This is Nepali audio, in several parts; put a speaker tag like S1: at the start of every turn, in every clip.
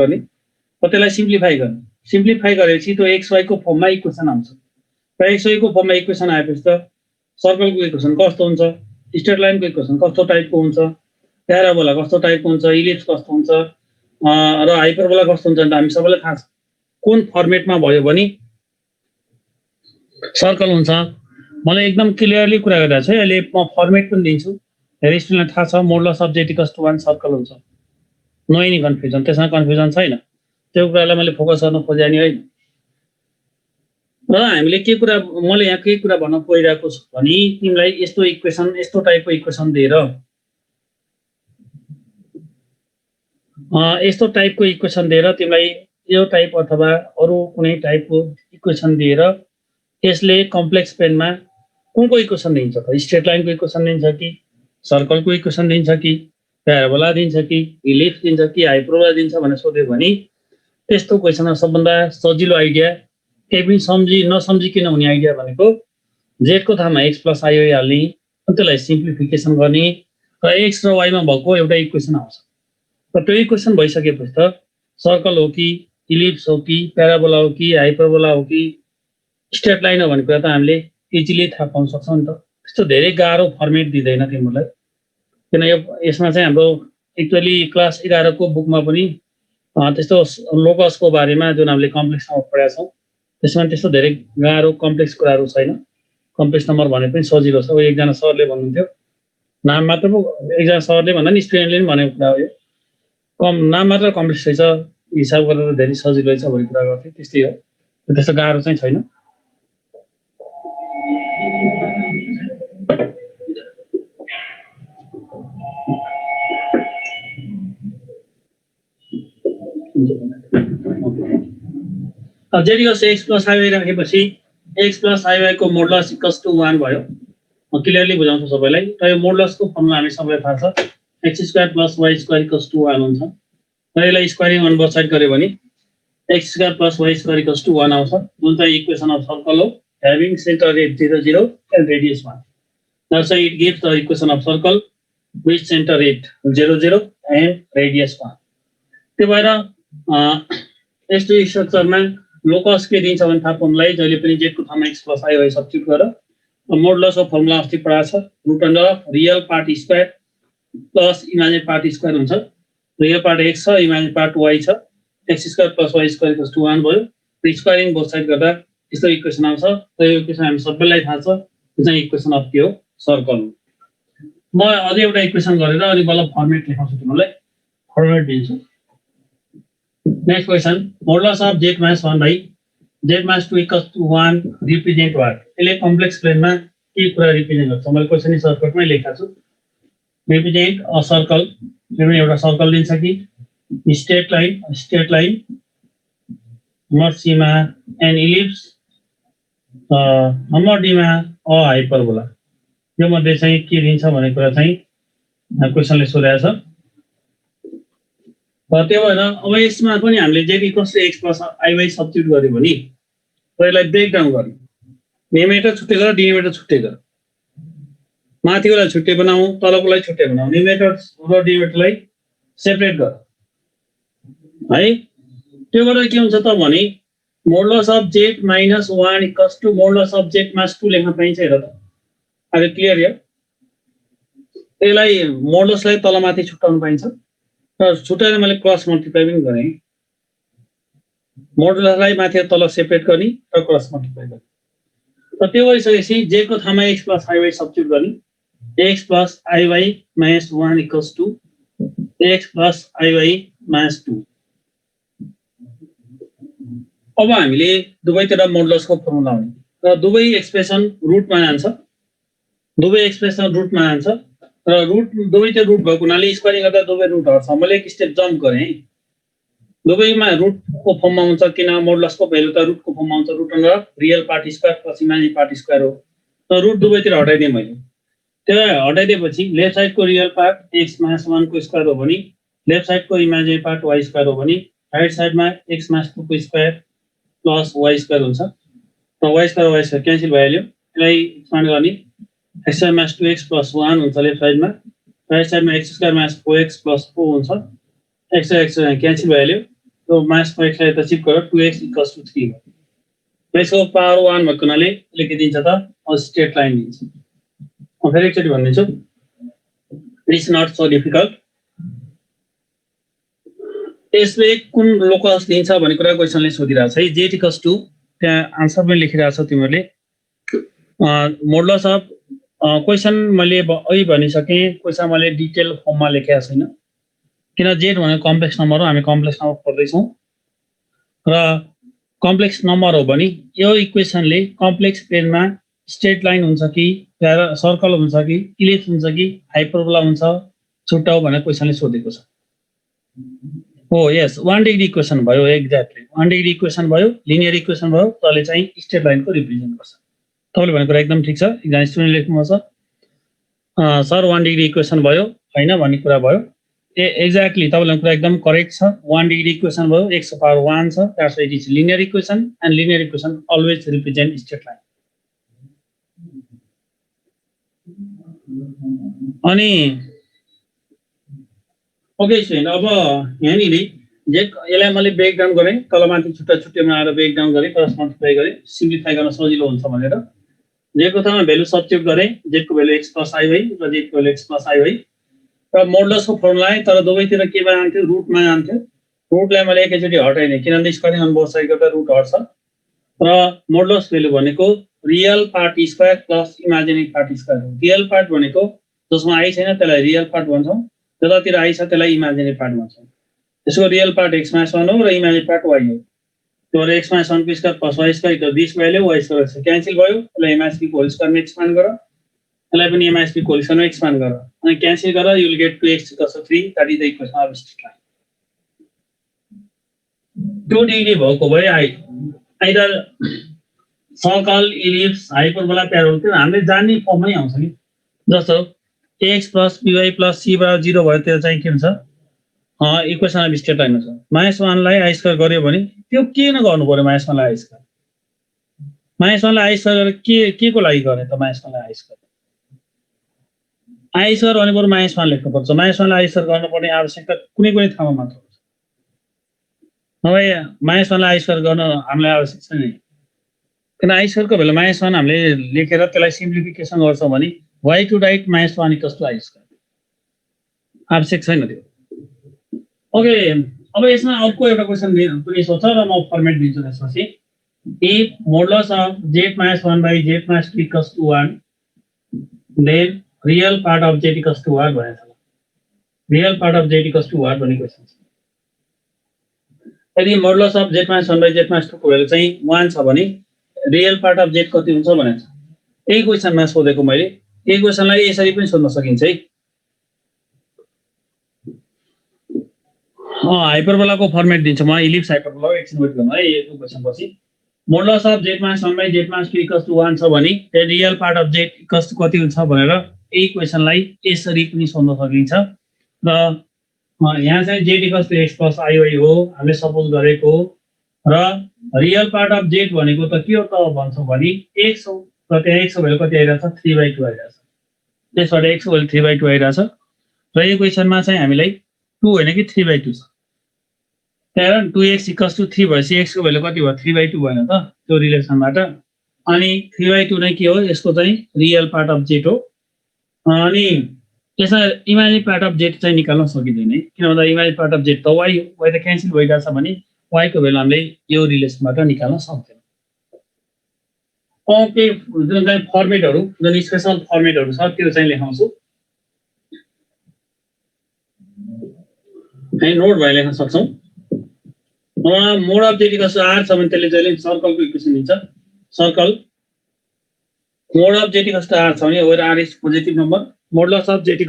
S1: गर्ने र त्यसलाई सिम्प्लिफाई गर्ने सिम्प्लिफाई गरेपछि त्यो xy को फर्ममा इक्वेसन आउँछ र xy को फर्ममा इक्वेसन आएपछि त सर्कलको इक्वेसन कस्तो हुन्छ स्ट्रेट लाइनको इक्वेसन कस्तो टाइपको हुन्छ प्याराबोला कस्तो टाइपको हुन्छ इलिप्स कस्तो हुन्छ र हाइपरबोला कस्तो हुन्छ भने हामी सबैलाई थाहा छ कुन फर्मेटमा भयो भने सर्कल हुन्छ मलाई एकदम क्लियरली कुरा गरिरहेको छु अहिले म फर्मेट पनि दिन्छु धेरै स्टुडेन्टलाई थाहा छ modulus of z equals to 1 circle हुन्छ नो एनी कन्फ्युजन त्यसमा कन्फ्युजन छैन त्यो कुरालाई मैले फोकस गर्न खोजे नि हैन र हामीले के कुरा मैले यहाँ के कुरा भन्न खोजिरहेको छु भने तिमीलाई यस्तो इक्वेसन यस्तो टाइपको इक्वेसन दिएर यस्तो टाइपको इक्वेसन दिएर तिमीलाई यो टाइप अथवा अरु कुनै टाइपको इक्वेसन दिएर यसले कम्प्लेक्स पेनमा कुनको इक्वेसन दिन्छ त स्ट्रेट लाइनको इक्वेसन दिन्छ कि सर्कलको इक्वेसन दिन्छ कि प्याराबोला दिन्छ कि इलिप्स दिन्छ कि हाइपरबोला दिन्छ भनेर सोध्यो भने त्यस्तो क्वेसनमा सबभन्दा सजिलो आइडिया केही पनि नसम्झिकिन हुने आइडिया भनेको z को ठाउँमा x + i हाल्ने अनि त्यसलाई सिम्प्लिफिकेसन गर्ने र x र y मा भएको एउटा इक्वेसन आउँछ र त्यो इक्वेसन भइसकेपछि त सर्कल हो कि इलिप्स हो कि प्याराबोला हो कि हाइपरबोला हो कि स्ट्रेट लाइन हो भन्ने कुरा त हामीले इजिली थाहा पाउन सक्छौं नि त त्यस्तो धेरै गाह्रो फर्मेट दिँदैन तिमीलाई किन यसमा चाहिँ हाम्रो एक्चुअली क्लास 11 को बुकमा पनि त्यस्तो लोकसको बारेमा जुन हामीले कम्प्लेक्समा पढाएका छौं त्यसमा त्यस्तो धेरै गाह्रो कम्प्लेक्स कुराहरू छैन कम्प्लेक्स नम्बर भने पनि सजिलो छ एकजना सरले भन्नुहुन्थ्यो नाम मात्र एकजना सरले भन्दा नि स्टुडेन्टले पनि भनेको कुरा हो यो नाम मात्र कम्प्लेक्स रहेछ हिसाब गरेर धेरै सजिलो रहेछ भन्ने कुरा गर्थे त्यस्तै हो त्यस्तो गाह्रो चाहिँ छैन अब z इक्वल्स x + i राखेपछि x + i को मोडुलस इक्वल्स टु 1 भयो म क्लियरली बुझाउँछु सबैलाई र यो मोडुलसको फर्मुला हामी सबैलाई थाहा छ x² + y² इक्वल्स टु 1 हुन्छ र यसलाई स्क्वायरिङ अन बोथ साइड गर्यो भने x² + y² इक्वल्स टु 1 आउँछ जुन चाहिँ इक्वेसन अफ सर्कल हो having center at 0 0 and radius 1 now so it gives the equation of circle with center at 0 0 and radius 1 त्यो भएर यस्तो स्ट्रक्चरमा लोकस के दिन्छ भने थाहा पाउनलाई जहिले पनि z को ठाउँमा x + i सब्स्टिट्युट गर मोडुलस अफ फर्मुला अस्ति पढाएको छ root under of real part square plus imaginary part square हुन्छ रियल पार्ट x छ इमेजिनरी पार्ट y छ x² + y² = 1 भयो स्क्वायरिङ बोथ साइड गर्दा यस्तो इक्वेसन आउँछ र यो इक्वेसन हामी सबैलाई थाहा छ यो चाहिँ इक्वेसन अफ के हो सर्कल हो म अझै एउटा इक्वेसन गरेर अनि बल्ल फर्मेट लेखाउँछु तिमीलाई फर्मेट दिन्छु next question modulus of z - 1 by z - 2 equals to 1 represent what यसले कम्प्लेक्स प्लेनमा के कुरा रिप्रेजेन्ट गर्छ मैले क्वेसन सर्कलमै लेखेको छु रिप्रेजेन्ट अ सर्कल तिमीले एउटा सर्कल दिन्छ कि स्ट्रेट लाइन मर्सीमा एन इलिप्स नम्बर डीमा अ हाइपरबोला यो मध्ये चाहिँ के दिन्छ भन्ने कुरा चाहिँ क्वेसनले सोधेको छ र त्यो भएर अब यसमा पनि हामीले z equals to x + i substitute गर्यो भने यसलाई ब्रेक डाउन गर्ने न्युमेरेटर छुट्टै गर डिनोमिनेटर छुट्टै गर माथिकोलाई छुट्टै बनाऊ तलकोलाई छुट्टै बनाऊ न्युमेरेटर र डिनोमिनेटरलाई सेपरेट गर है त्यो गर्दा के हुन्छ त भने modulus of z - 1 equals to modulus of z - 2 लेख्न पाइन्छ हेर त अब क्लियर यो यसलाई मोडुलसलाई तलमाथि छुट्याउन पाइन्छ र छुट्याएर मैले क्रस मल्टिप्लाई पनि गरे मोडुलसलाई माथि तल सेपरेट गर्ने र क्रस मल्टिप्लाई गर्ने र त्यो गरिसकेपछि z को ठाउँमा x + i सब्स्टिट्युट गर्ने x + i - 1 equals to x + i - 2 अब हामीले दुवैतिर मोडुलसको फर्मुला हुने र दुवै एक्सप्रेसन रुटमा जान्छ र रुट दुवैतिर रुट भएको हुनाले स्क्वायरिङ गर्दा दुवै रुट हट्छ मैले एक स्टेप जम्प गरे दुवैमा रुटको फर्ममा हुन्छ किन मोडुलसको भ्यालु त रुटको फर्ममा हुन्छ root under real part square plus imaginary part square हो र रुट दुवैतिर हटाइदिए मैले त्यो हटाइदिएपछि लेफ्ट साइडको रियल पार्ट x - 1 को स्क्वायर हो भने लेफ्ट साइडको इमेजिनरी पार्ट y स्क्वायर हो भने राइट साइडमा x - 2 को स्क्वायर प्लस y स्क्वायर हुन्छ र y स्क्वायर क्यान्सल भइहाल्यो यसलाई एक्सपान्ड गर्ने x - 2x + 1 हुन्छ लेफ्ट साइडमा राइट साइडमा x² - 4x + 4 हुन्छ x क्यान्सल भइहाल्यो त्यो -को x लाई यता शिफ्ट गरेर 2x = 3 भयो। यसको पावर 1 भएको हुनाले यसले के दिन्छ त स्ट्रेट लाइन दिन्छ। म फेरि एकचोटि भनिदिन्छु, इट्स नट सो डिफिकल्ट। यसले कुन लोकस दिन्छ भन्ने कुरा क्वेशनले सोधिरहेको छ है। z = त्यहाँ आन्सर पनि लेखिरहेको छ तिमीहरूले। मोडुलस अफ क्वेशन मैले अघि भनिसके, क्वेशन मैले डिटेल फर्ममा लेखेको छैन किन z भनेको कम्प्लेक्स नम्बर हो, हामी कम्प्लेक्स नम्बर पढ्दैछौँ र कम्प्लेक्स नम्बर हो भने यो इक्वेशनले कम्प्लेक्स पेजमा स्ट्रेट लाइन हुन्छ कि सर्कल हुन्छ कि इलिप्स हुन्छ कि हाइपरबोला हुन्छ छुट्टाउ भनेर क्वेशनले सोधेको छ। हो यस 1 डिग्री इक्वेशन भयो, एक्ज्याक्टली 1 डिग्री इक्वेशन भयो, लिनियर इक्वेशन भयो, त्यसले चाहिँ स्ट्रेट लाइनको रिप्रेजेन्ट गर्छ। तपाईले भनेको कुरा एकदम ठीक छ। एकजना स्टुडेन्ट लेख्नुहुन्छ सर 1 डिग्री इक्वेशन भयो हैन भन्ने कुरा भयो। एक्ज्याक्टली तपाईले कुरा एकदम करेक्ट छ। 1 डिग्री इक्वेशन भयो, x को पावर 1 छ, that's why it is linear equation and linear equation always represent straight line. अनि ओके स्टुडेन्ट, अब यहाँनिर यसलाई मैले ब्रेक डाउन गरेँ, तलमाथि छुट्टा छुट्टै बनाएर ब्रेक डाउन गरेँ, क्रस मल्टिप्लाई गरेँ, सिम्प्लिफाई गर्न सजिलो हुन्छ भनेर z को ठाउँमा भ्यालु सब्स्टिट्युट गरेँ, z को भ्यालु x + i भई र z को भ्यालु x + i भई र मोडुलसको फर्मुला आए, तर दुवैतिर केमा आन्थ्यो, रुटमा आन्थ्यो। रुटलाई मैले एकैचोटि हटाइदिएँ किनभने स्क्वायरिङ अन बोथ साइडबाट रुट हट्छ र मोडुलस भ्यालु भनेको real part square plus imaginary part square हो। रियल पार्ट भनेको जसमा i छैन त्यसलाई रियल पार्ट भन्छौँ, जतातिर i छ त्यसलाई इमेजिनरी पार्ट भन्छौँ। यसको रियल पार्ट x - 1 हो र इमेजिनरी पार्ट y हो। त्यो x - 1 को square plus y square equal 20 भइहाल्यो, y स्क्वायर क्यान्सल भयो, त्यसलाई msp को होल स्क्वायरमा एक्सपान्ड गर, यसलाई पनि msp को होल स्क्वायरमा एक्सपान्ड गर अनि क्यान्सल गर, you will get 2x = 3, that is the equation of straight line. 2 degree भएको भए either circle, ellipse, hyperbola, parabola हामीले जान्ने फर्ममै आउँछ नि। जस्तो ax + by + c = 0 भयो, त्यो चाहिँ के हुन्छ इक्वेशन अफ स्ट्रेट लाइन हुन्छ। -1 लाई i स्क्वायर गर्यो भने त्यो किन गर्नु पर्यो? -1 लाई i स्क्वायर, -1 लाई i स्क्वायर गरेर के को लागि गर्ने त? -1 लाई i स्क्वायर भने बरु -1 लेख्नु पर्छ। -1 लाई i स्क्वायर गर्नुपर्ने आवश्यकता कुनै ठाउँमा मात्र हुन्छ, नभए -1 लाई i स्क्वायर गर्न हामीलाई आवश्यक छैन। किन i स्क्वायर को भ्यालु -1 हामीले लेखेर त्यसलाई सिम्प्लिफिकेसन गर्छौँ भने y to write -1 = i square आवश्यक छैन त्यो। ओके, अब यसमा अर्को एउटा क्वेशन पनि सोच र म फर्मेट दिन्छु त्यसपछि। If modulus of z - 1 / z - 2 = 1 then real part of z = what भनेको छ। Real part of z = what भन्ने क्वेशन छ। यदि मोडुलस अफ z - 1 / z - 2 को भ्यालु चाहिँ 1 छ भने रियल पार्ट अफ z कति हुन्छ भनेको छ। यही क्वेशनमा सोधेको मैले। यही क्वेशनलाई यसरी पनि सोध्न सकिन्छ है। हाइपरबोलाको फर्मेट दिन्छु म, इलिप्स हाइपरबोला एकछिन वेट गर्नु है। यो क्वेशन पछि मोडुलस अफ z - 1 / z - 2 = 1 छ भने रियल पार्ट अफ z = कति हुन्छ भनेर यही क्वेशनलाई यसरी पनि सोध्न सकिन्छ। र यहाँ चाहिँ z = x + iy हो हामीले सपोज गरेको, र रियल पार्ट अफ z भनेको त के हो त भन्छौँ भने x हो, र त्यहाँ x को भ्यालु कति आइरहेछ? 3/2 आइरहेछ। त्यसबाट x को भ्यालु 3/2 आइरहेछ र यो क्वेशनमा चाहिँ हामीलाई 2 हैन कि 3/2 छ। त्यहाँबाट 2x = 3 भएपछि x को भ्यालु कति भयो? 3/2 भएन त त्यो रिलेसनबाट। अनि 3/2 नै के हो? यसको चाहिँ रियल पार्ट अफ z हो। अनि यसमा इमेजिनरी पार्ट अफ z चाहिँ निकाल्न सकिँदैन है, किन भन्दा इमेजिनरी पार्ट अफ z त y हो, y त क्यान्सल भइरहेछ भने y को भ्यालु हामीले यो रिलेसनबाट निकाल्न सक्दैनौँ। ओके, जुन चाहिँ फर्मेटहरु, जुन स्पेशल फर्मेटहरु छ त्यो चाहिँ लेखाउँछु है, नोट भए लेख्न सक्छौं। मोड अफ z = r छ भने त्यसले जहिले सर्कलको इक्वेसन दिन्छ। Circle mod of z = r छ भने where r is positive number, modulus of z =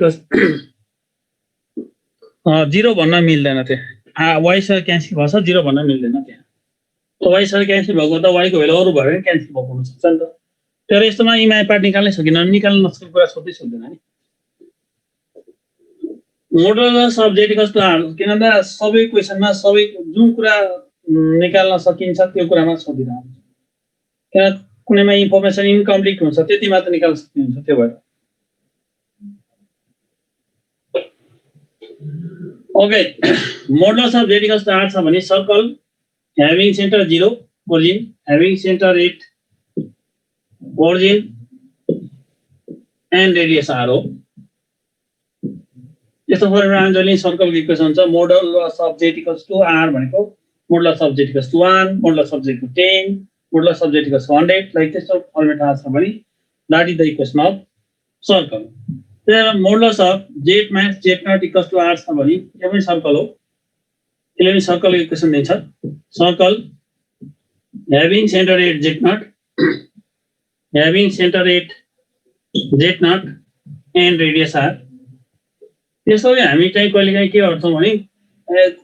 S1: 0 भन्न मिल्दैन। त्यहाँ y सँग क्यान्सल भएछ, 0 भन्न मिल्दैन। त्यहाँ y सँग क्यान्सल भएको त y को भ्यालु अरु भयो भने क्यान्सल भएको हुन सक्छ नि त। तर यस्तोमा इमेजिनरी पार्ट निकाल्नै सकिन, निकाल्न नसकेको कुरा सोध्दै सोध्दैन नि। मोडुलस अफ z = r किन भन्दा सबै क्वेशनमा सबै जुन कुरा निकाल्न सकिन्छ त्यो कुरामा सोधिरहन्छ। किन कुनैमा इन्फर्मेसन इन्कम्प्लिट हुन्छ त्यति मात्र निकाल्न सकिन्छ, त्यो भएर Okay, modulus of z equals to r छ भने circle having center 0 origin, having center at origin and radius r हो। यस्तो फर्मुला जहिले सर्कलको इक्वेसन छ modulus of z equals to r भनेको modulus of z equals to 1, modulus of z equals to 10, modulus of z equals to 100 like त्यस्तो फर्मुला थाहा छ भने that is the equation of circle। त्यही modulus of z minus z naught equals to r छ भने यो पनि सर्कल हो। यसले पनि सर्कलको इक्वेसन दिन्छ circle having center at z naught having center at z naught and radius r। त्यसैले हामी चाहिँ कहिलेकाहीँ के गर्छौँ भने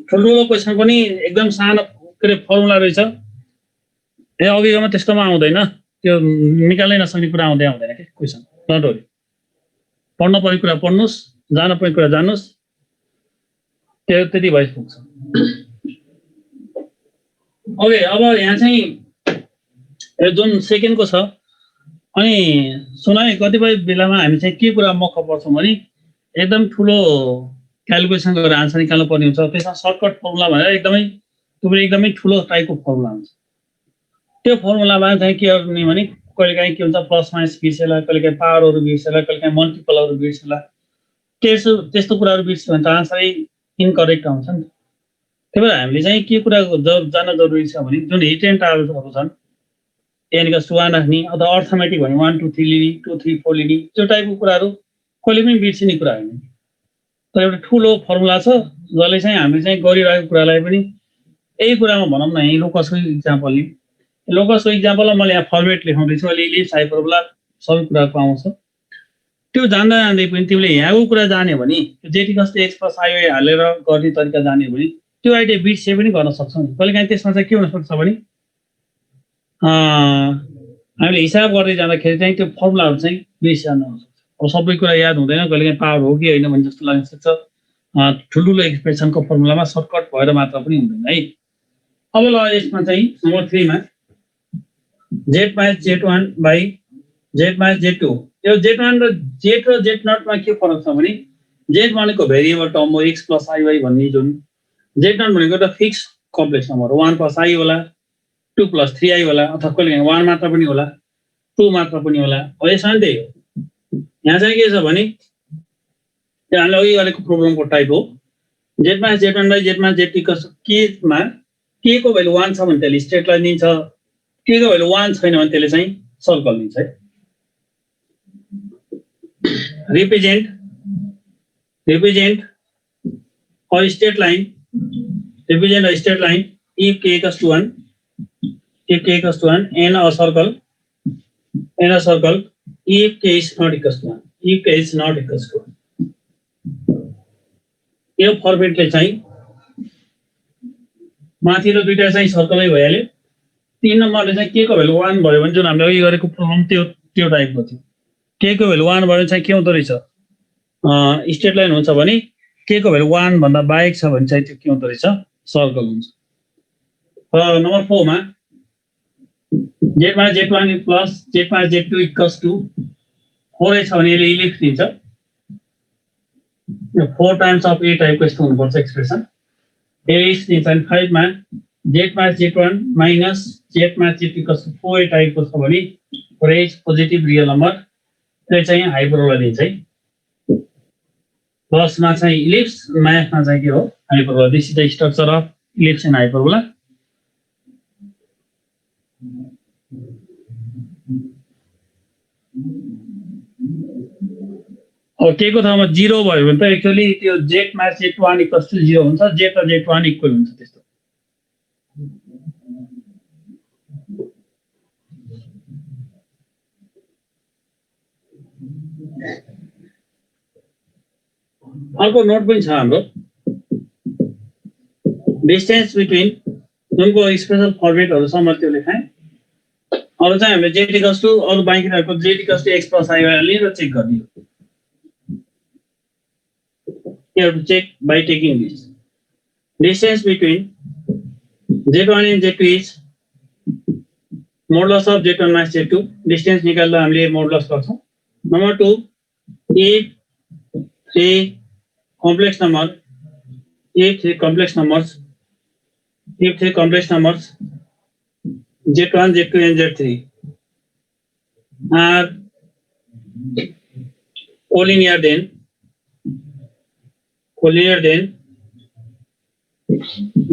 S1: ठुल्ठुलो क्वेसन पनि एकदम सानो के फर्मुला रहेछ अभिगममा त्यस्तोमा आउँदैन त्यो निकाल्नै नसक्ने कुरा आउँदैन के क्वेसन डोन्ट वरी पढ्न पर्ने कुरा पढ्नुस् जान पर्ने कुरा जानुस् त्यो त्यति भइ पुग्छ। ओके अब यहाँ चाहिँ जुन सेकेन्डको छ अनि सुनाइ कतिपय बेलामा हामी चाहिँ के कुरा मख पर्छौँ भने एकदम ठुलो क्याल्कुलेसन गरेर आन्सर निकाल्नु पर्ने हुन्छ त्यसमा सर्टकट फर्मुला भनेर एकदमै ठुलो टाइपको फर्मुला हुन्छ। त्यो फर्मुलामा चाहिँ के गर्ने भने कहिलेकाहीँ के हुन्छ प्लस माइनस बिर्सेला कहिलेकाहीँ पावरहरू बिर्सेला कहिलेकाहीँ मल्टिपलहरू बिर्सेला त्यस्तो कुराहरू बिर्स्यो भने त आन्सरै इनकरेक्ट आउँछ नि। त्यही भएर हामीले चाहिँ के कुरा जान्न जरुरी छ भने जुन हिट एन्ड ट्राभल्सहरू छन् n equals to 1 राख्ने अथवा अर्थमेटिक भने 1 2 3 लिने 2 3 4 लिने त्यो टाइपको कुराहरू कहिले पनि बिर्सिने कुरा होइन। तर एउटा ठुलो फर्मुला छ जसले चाहिँ हामीले चाहिँ गरिरहेको कुरालाई पनि यही कुरामा भनौँ न यही लोकसको इक्जाम्पल लिउँ। लोकसको इक्जाम्पलमा मैले यहाँ फर्मेट लेखाउँदैछु अहिले इलिप्स हाइपरबोला सबै कुराको आउँछ। त्यो जान्दा जान्दै पनि तिमीले यहाँको कुरा जान्यो भने z equals to x plus iy हालेर गर्ने तरिका जान्यो भने त्यो आइडिया बिर्से पनि गर्न सक्छौँ। कहिलेकाहीँ त्यसमा चाहिँ के हुन सक्छ भने हामीले हिसाब गर्दै जाँदाखेरि चाहिँ त्यो फर्मुलाहरू चाहिँ बिर्सिन सक्छ। अब सबै कुरा याद हुँदैन कहिलेकाहीँ पावर हो कि होइन भन्ने जस्तो लाग्न सक्छ। ठुल्ठुलो एक्सप्रेसनको फर्मुलामा सर्टकट भएर मात्र पनि हुँदैन है। अब ल यसमा चाहिँ नम्बर 3 मा z minus z1 by z minus z2 यो z1 र z0 मा के फरक छ भने z भनेको भेरिएबल टर्म हो x plus iy भन्ने जुन z0 भनेको एउटा फिक्स कम्प्लेक्स नम्बर हो 1 plus i होला 2 plus 3i होला अथवा कहिले 1 मात्र पनि होला 2 मात्र पनि होला। अब यसमा त्यही हो। यहाँ चाहिँ के छ भने त्यो हामीले अघि गरेको प्रोब्लमको टाइप हो z minus z1 by z minus z2 केमा के को भ्यालु 1 छ भने त्यसले स्ट्रेट लाइन दिन्छ के को भ्यालु 1 छैन भने त्यसले चाहिँ सर्कल दिन्छ है। represent a straight line if k equals to 1 and a circle if k is not equals to 1 यो फर्मेटले चाहिँ माथिल्लो दुईटा चाहिँ सर्कलै भइहाल्यो। 3 नम्बरले चाहिँ के को भ्यालु 1 भयो भने जुन हामीले अघि गरेको प्रोब्लम त्यो टाइपको थियो के को भ्यालु 1 भयो चाहिँ के हुँदो रहेछ स्ट्रेट लाइन हुन्छ भने के को भ्यालु 1 भन्दा बाहेक छ भने चाहिँ त्यो के हुँदो रहेछ सर्कल हुन्छ। नम्बर 4 मा z minus z1 plus z minus z2 equals to 4 छ भने यसले इलिप्स दिन्छ 4 times of a टाइपको यस्तो हुनुपर्छ एक्सप्रेसन इलिप्स दिन्छ अनि 5 मा z minus z1 minus z minus z2 equals to 4a टाइपको छ भने for a positive real number त्यो चाहिँ हाइपरबोला दिन्छ है। प्लसमा चाहिँ इलिप्स माइनसमा चाहिँ के हो hyperbola. This is the structure of ellipse and hyperbola. अब के को ठाउँमा 0 भयो भने त एक्चुअली त्यो z minus z1 equals to 0 हुन्छ z र z1 इक्वल हुन्छ त्यस्तो। अर्को नोट पनि छ हाम्रो डिस्टेन्स बिट्विन जुनको स्पेशल फर्मेटहरु छ म त्यो लेखाएँ। अरु चाहिँ हामीले z equals to अरु बाँकी रहेको z equals to x plus iy लिएर चेक गर्ने हो। You have to check by taking this. Distance between z1 and z2 is modulus of z1 minus z2. Distance निकाल्दा हामीले modulus गर्छौं। Number 2 if say complex number if three complex numbers Z1, Z2 and Z3 are collinear, then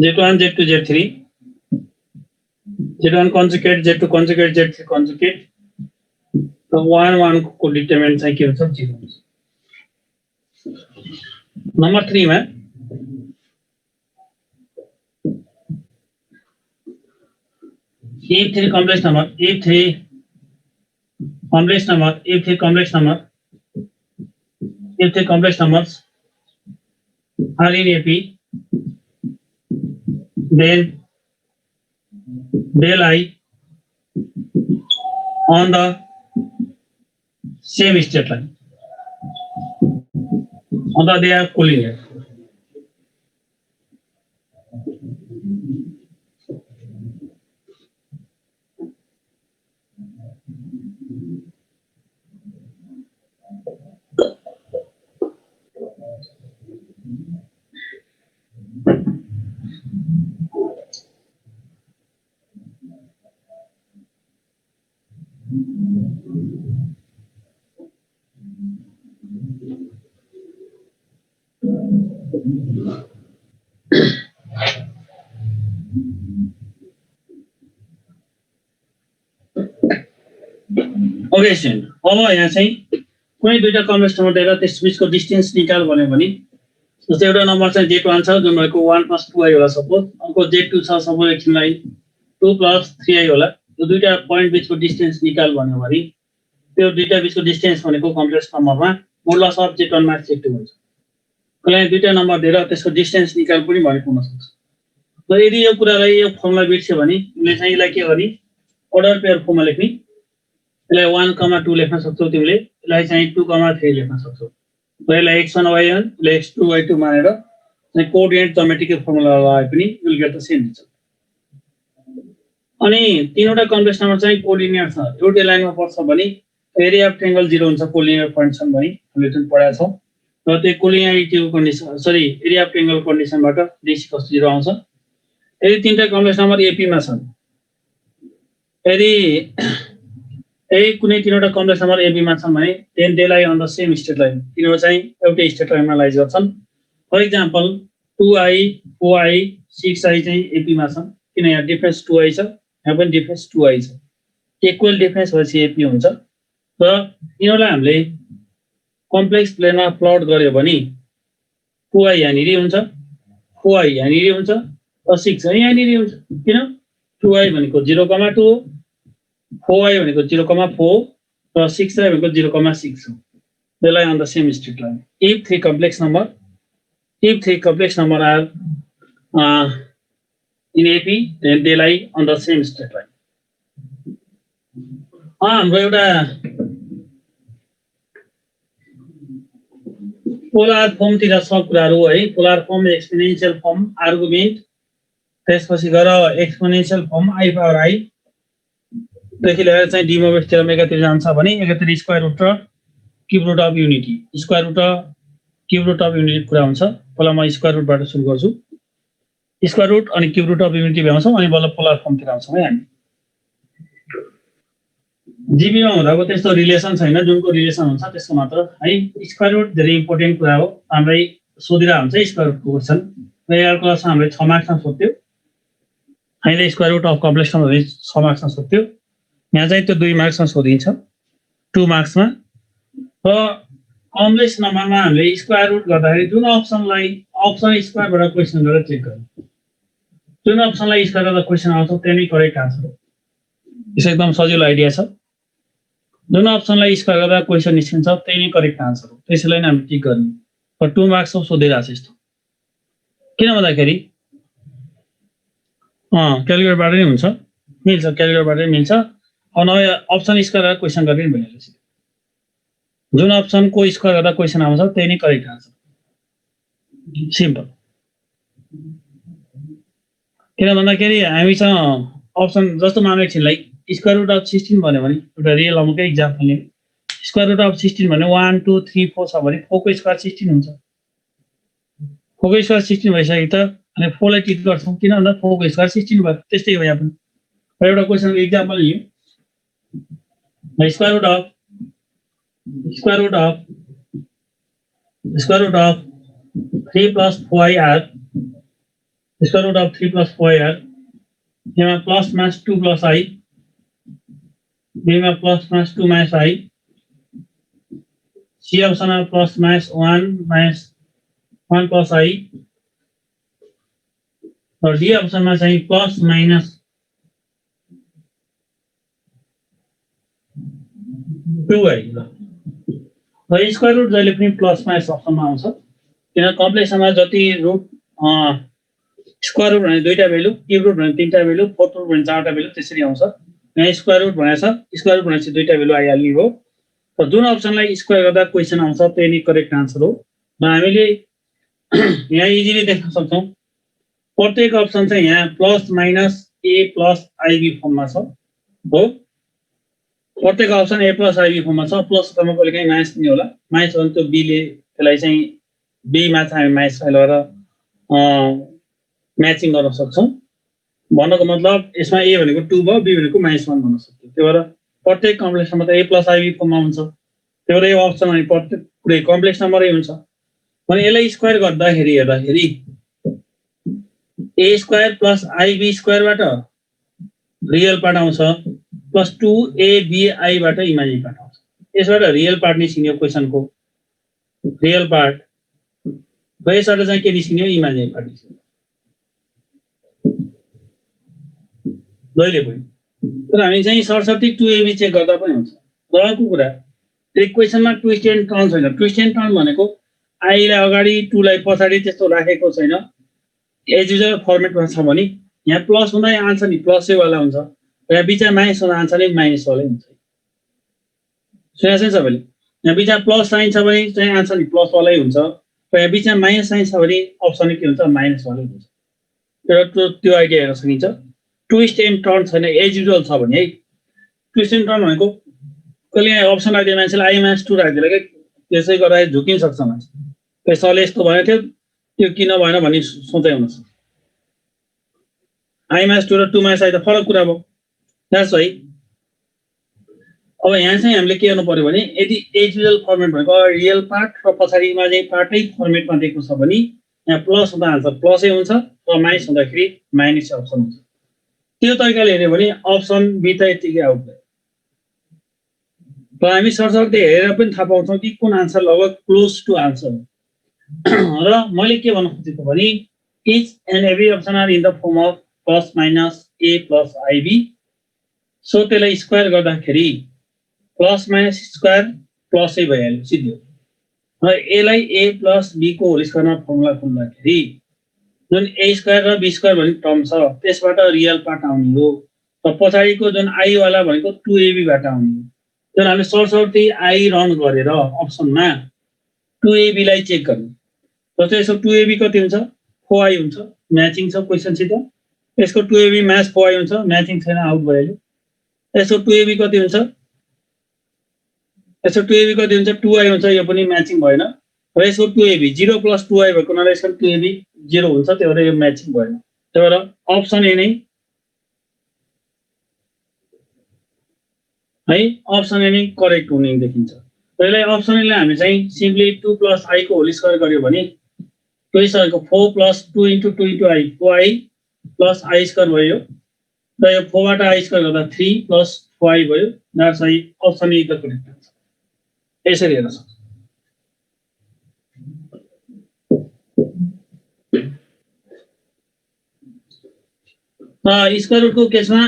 S1: Z1, Z2, Z3, Z1 conjugate, Z2 conjugate, Z3 conjugate, so 1 को determine चाहिँ के हुन्छ 0 हुन्छ. नम्बर 3 मा if three complex numbers are in AP, then del I on the same straight line, although they are collinear. Okay student, अब यहाँ चाहिँ कुनै दुईटा कम्प्लेक्स नम्बर दिएर त्यसबीचको डिस्टेन्स निकाल भन्यो भने जस्तै एउटा नम्बर चाहिँ Z1 छ जुन भएको 1 + 2i होला सपोज, अर्को Z2 छ सपोज एकछिनलाई 2 + 3i होला. यो दुईटा पोइन्ट बीचको डिस्टेन्स निकाल भन्यो भने त्यो दुईटा बीचको डिस्टेन्स भनेको कम्प्लेक्स नम्बरमा मोडुलस अफ Z1 - Z2 हुन्छ. कहिले दुईटा नम्बर दिएर त्यसको डिस्टेन्स निकाल पनि भनेको हुन सक्छ. र यदि यो कुरालाई यो फर्ममा बिर्स्यो भने तिमीले चाहिँ यसलाई के गर्ने अर्डर पेयर फर्ममा लेख्ने. यसलाई 1, 2 लेख्न सक्छौ, तिमीले यसलाई चाहिँ 2, 3 लेख्न सक्छौ. र यसलाई x1 y1 यसलाई x2 y2 मानेर चाहिँ कोअर्डिनेट ज्योमेट्रिकल फर्मुला लगाए पनि you will get the same हुन्छ. अनि तीनवटा कम्प्लेक्स नम्बर चाहिँ कोलिनियर छ, एउटै लाइनमा पर्छ भने एरिया अफ ट्रायंगल 0 हुन्छ, कोलिनियर पोइन्ट छन् भने हामीले जुन पढाएको छौं. र त्यो कोलिनियरिटीको कन्डिसन एरिया अफ ट्रायंगल कन्डिसनबाट d = 0 आउँछ. यदि तीनटा कम्प्लेक्स नम्बर एपी मा छन्, यदि कुनै तीनवटा कम्प्लेक्स नम्बर एबी मा छन् भने then they lie on the same straight line, तिनीहरु चाहिँ एउटै स्ट्रेट लाइनमा लाइज गर्छन्. For example 2i 4i 6i चाहिँ एपी मा छन्, किन यहाँ डिफरेन्स 2i छ, यहाँ पनि डिफरेन्स 2i छ. इक्वल डिफरेन्स भएपछि एपी हुन्छ. र यिनीहरुलाई हामीले कम्प्लेक्स प्लेनमा प्लट गर्यो भने 2i यहाँनिर हुन्छ, 4i यहाँनिर हुन्छ, र 6i यहाँनिर हुन्छ. किन 2i भनेको 0,2 हो, 4i भनेको 0,4 र 6i भनेको 0,6 हो. They lie on the same straight line. If three complex number are in AP, then they lie on the same straight line. हाम्रो एउटा पोलर फर्मतिर सब कुराहरु है. Polar form, exponential form, argument, त्यसपछि गएर exponential form i power i देखि लिएर चाहिँ डिमोभेक्स थ्योरम एकातिर जान्छ भने एकातिर स्क्वायर रुट र cube root of unity, square root र क्यूब रुट अफ युनिटी कुरा हुन्छ. पहिला म स्क्वायर रुटबाट सुरु गर्छु. स्क्वायर रुट अनि क्यूब रुट अफ युनिटी भ्याउँछौँ अनि बल्ल पोलर फर्मतिर आउँछौँ है हामी. जीबीमा हुँदाको त्यस्तो रिलेसन छैन, जुनको रिलेसन हुन्छ त्यसको मात्र है. स्क्वायर रुट धेरै इम्पोर्टेन्ट कुरा हो, हामीलाई सोधिरा हुन्छ स्क्वायर रुटको क्वेशन. र यो क्लासमा हामीले 6 मार्क्समा सोध्थ्यो. हामीले square root of complex number 6 मार्क्समा सोध्थ्यो. यहाँ चाहिँ त्यो 2 मार्क्समा सोधिन्छ, 2 मार्क्समा. र कम्प्लेक्स नम्बरमा हामीले स्क्वायर रुट गर्दाखेरि जुन अप्सनलाई अप्सन स्क्वायरबाट क्वेशन गरेर चेक गर्ने, जुन अप्सनलाई स्क्वायर गर्दा क्वेशन आउँछ त्यही नै करेक्ट आन्सर हो. यो एकदम सजिलो आइडिया छ. जुन अप्सनलाई स्क्वायर गर्दा क्वेशन निस्किन्छ त्यही नै करेक्ट आन्सर हो. त्यसैले नै हामी टिक गर्ने. र 2 मार्क्समा सोधिरहेछ यस्तो. किन भन्दाखेरि क्याल्कुलेटरबाट नै हुन्छ, मिल्छ, क्याल्कुलेटरबाट नै मिल्छ. नयाँ अप्सन स्क्वायर गरेर क्वेशन गर्ने भइहाल्छ. जुन अप्सनको स्क्वायर गर्दा क्वेशन आउँछ त्यही नै करेक्ट आन्सर. सिम्पल. किन भन्दाखेरि हामीसँग अप्सन जस्तो मानव एकछिनलाई स्क्वायर रुट अफ 16 भन्यो भने एउटा रियल नम्बरकै इक्जाम्पल लियौँ. स्क्वायर रुट अफ 16 भने 1 2 3 4 छ भने 4 को स्क्वायर 16 हुन्छ. 4 को स्क्वायर 16 भइसक्यो त अनि 4 लाई टिक गर्छौं किन भन्दा 4 को स्क्वायर 16 भयो त्यस्तै हो यहाँ पनि एउटा क्वेशनको एक्जाम्पल लियौ square root of 3 plus 4ir square root of 3 plus 4ir यहाँ प्लस माइनस 2 plus I बीमा plus minus 2 minus I C अप्सनमा plus minus 1 minus 1 plus I और D अप्सनमा चाहिँ प्लस माइनस 2I ल स्क्वायर रुट जहिले पनि प्लस माइनस अप्सनमा आउँछ किन कम्प्लेक्समा जति रुट स्क्वायर रुट भने दुईटा भ्यालु क्युब रुट भने तीनटा भ्यालु फोर्थ रुट भने चारटा भ्यालु त्यसरी आउँछ यहाँ स्क्वायर रुट भनेछ स्क्वायर रुट भनेपछि दुईटा भ्यालु आइहाल्ने हो र जुन अप्सनलाई स्क्वायर गर्दा क्वेशन आउँछ त्यही नै करेक्ट आन्सर हो र हामीले यहाँ इजिली देख्न सक्छौं प्रत्येक अप्सन चाहिँ यहाँ plus minus a plus ib फर्ममा छ हो प्रत्येक अप्सन a प्लस ib फर्ममा छ प्लस मा कहिलेकाहीँ माइनस पनि होला माइनस भने त्यो b ले त्यसलाई चाहिँ b मा चाहिँ हामी माइनस लगाएर म्याचिङ गर्न सक्छौं भन्नको मतलब यसमा a भनेको 2 भयो b भनेको -1 भन्न सक्छौं त्यही भएर प्रत्येक कम्प्लेक्स नम्बर त a + ib फर्ममा हुन्छ त्यही भएर यो अप्सन अनि प्रत्येक पुरै कम्प्लेक्स नम्बरै हुन्छ भने यसलाई स्क्वायर गर्दाखेरि हेर्दाखेरि a स्क्वायर + ib स्क्वायर बाट रियल पार्ट आउँछ प्लस 2abi बाट इमेजिनरी पार्ट आउँछ यसबाट रियल पार्ट निस्किने क्वेशनको रियल पार्ट यसबाट चाहिँ के निस्किने इमेजिनरी पार्ट निस्किने जहिले पनि तर हामी चाहिँ सर्टसर्टी 2ab चेक गर्दा पनि हुन्छ अर्को कुरा इक्वेसनमा ट्विस्ट एन्ड टर्न छैन ट्विस्ट एन्ड टर्न भनेको i लाई अगाडि 2 लाई पछाडी त्यस्तो राखेको छैन एज युजुअल फर्मेटमा छ भने यहाँ प्लस हुँदा आन्सर नि प्लसै वाला हुन्छ यहाँ बिचमा माइनस हुँदा आन्सर नि माइनस वालै हुन्छ सुनेछ नि सबैले यहाँ बिचमा प्लस साइन छ भने चाहिँ आन्सर नि प्लस वालै हुन्छ र यहाँ बिचमा माइनस साइन छ भने अप्सन के हुन्छ माइनस वालै हुन्छ त्यो आइडिया हेर्न सकिन्छ ट्विस्ट एन्ड टर्न छैन एज युजुअल छ भने है ट्विस्ट एन्ड टर्न भनेको कहिले अप्सन राख्दियो मान्छेले i - 2 राख्दियो के त्यसै गर्दा झुकिन सक्छ मान्छे त्यसले यस्तो भयो थियो त्यो किन भएन भन्ने सोचाइ हुन सक्छ i - 2 र 2 - i त फरक कुरा भयो द्याट्स वाइ अब यहाँ चाहिँ हामीले के गर्नु पर्यो भने यदि एज युजुअल फर्मेट भनेको रियल पार्ट र पछाडी इमेजिनरी पार्टै फर्मेटमा दिएको छ भने यहाँ प्लस हुँदा आन्सर प्लसै हुन्छ र माइनस हुँदाखेरि माइनस अप्सन हुन्छ त्यो तरिकाले हेर्यो भने अप्सन बी त यतिकै आउट भयो र हामी सरसर्ती हेरेर पनि थाहा पाउँछौँ कि कुन आन्सर लगभग क्लोज टु आन्सर र मैले के भन्न खोजेको भने each and every option are in the form of plus minus a plus ib so त्यसलाई स्क्वायर गर्दाखेरि प्लस माइनस स्क्वायर प्लसै भइहाल्यो सिधै र यसलाई a प्लस b को होल स्क्वायरमा फर्मुला खोल्दाखेरि जुन a स्क्वायर र b स्क्वायर भन्ने टर्म छ त्यसबाट रियल पार्ट आउने हो र पछाडीको जुन i वाला भनेको 2ab बाट आउने हो तर हामीले सर्टसर्टी i रन गरेर अप्सनमा 2ab लाई चेक गर्ने जस्तै यसको 2ab कति हुन्छ 4i हुन्छ म्याचिङ छ क्वेशनसित यसको 2ab - 4i हुन्छ म्याचिङ छैन आउट भइहाल्यो यसको 2ab कति हुन्छ 2i हुन्छ यो पनि म्याचिङ भएन र यसको 2ab 0 + 2i भएको हुनाले यसको 2ab 0 हुन्छ त्यही भएर यो म्याचिङ भएन त्यही भएर अप्सन ए नै है अप्सन ए नै करेक्ट हुने देखिन्छ र यसलाई अप्सन ए लाई हामी चाहिँ सिम्पली 2 + i को होल स्क्वायर गर्यो भने 2 स्क्वायरको 4 + 2 * 2 * i 4i + i स्क्वायर भयो र यो 4 बाट i स्क्वायर गर्दा 3 + 4i भयो that's why option A the correct answer यसरी हेर्न सक्छ स्क्वायर रुटको केसमा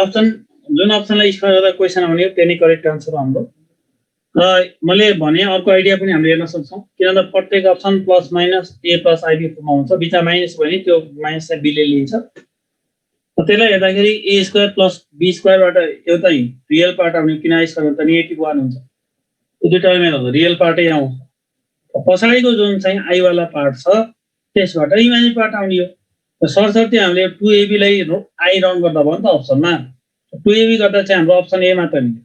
S1: अप्सन जुन अप्सनलाई स्क्वायर गर्दा क्वेशन आउने हो त्यही नै करेक्ट आन्सर हो हाम्रो मैले भने अर्को आइडिया पनि हामीले हेर्न सक्छौं किनभने प्रत्येक option plus minus a plus ib फर्ममा हुन्छ बिचमा माइनस भने त्यो माइनस चाहिँ b ले लिन्छ त्यसलाई हेर्दाखेरि a square plus b square बाट एउटै रियल पार्ट आउने किन i स्क्वायर त नेगेटिभ 1 हुन्छ त्यो दुईटा एलिमेन्ट हो रियल पार्टै आउँछ पछाडीको जुन चाहिँ i वाला पार्ट छ त्यसबाट इमेजिनरी पार्ट आउने हो सरसर्ती हामीले 2ab लाई i रन गर्दा भयो नि त अप्सनमा 2ab गर्दा चाहिँ हाम्रो अप्सन ए मात्र मिल्यो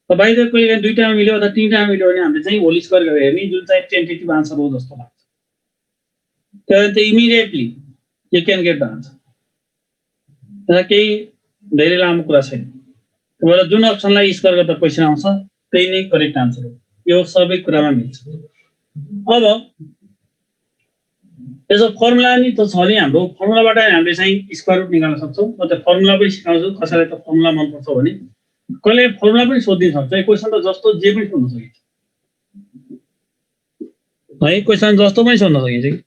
S1: बाहिर कहिले दुईटामा मिल्यो अथवा तीनटामा मिल्यो भने हामीले चाहिँ होल स्क्वायर गरेर हेर्ने जुन चाहिँ टेन्टेटिभ आन्सर हो जस्तो लाग्छ then immediately you can get the answer. तर केही धेरै लामो कुरा छैन। तपाईलाई जुन अप्सनलाई स्क्वायर गर्दा क्वेशन आउँछ त्यही नै करेक्ट आन्सर हो। यो सबै कुरामा मिल्छ। अब यसो फर्मुला नि त छ नि हाम्रो, फर्मुलाबाट हामीले चाहिँ स्क्वायर रुट निकाल्न सक्छौं। म त फर्मुला पनि सिकाउँछु, कसैलाई त फर्मुला मन पर्छ भने कहिले फर्मुला पनि सोधिदिन सक्छ। क्वेशन त जस्तो जे पनि सोध्न सकिन्छ है, क्वेशन जस्तो पनि सोध्न सकिन्छ कि।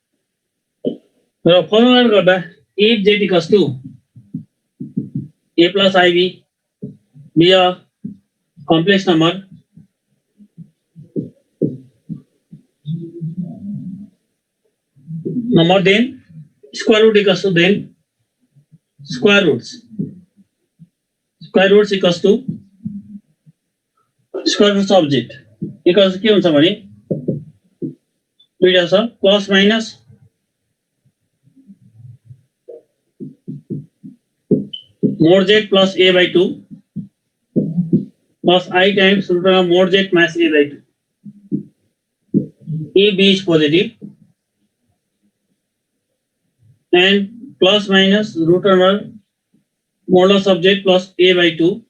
S1: र फर्मुला गर्दा if z equals to a plus ib be a complex number, then square root equals to then square roots equals to square roots of z equals के हुन्छ भने दुईटा छ plus minus mod z plus a by 2 plus I times root of mod z minus a by 2. If b is positive and plus minus root over modulus of z plus a by 2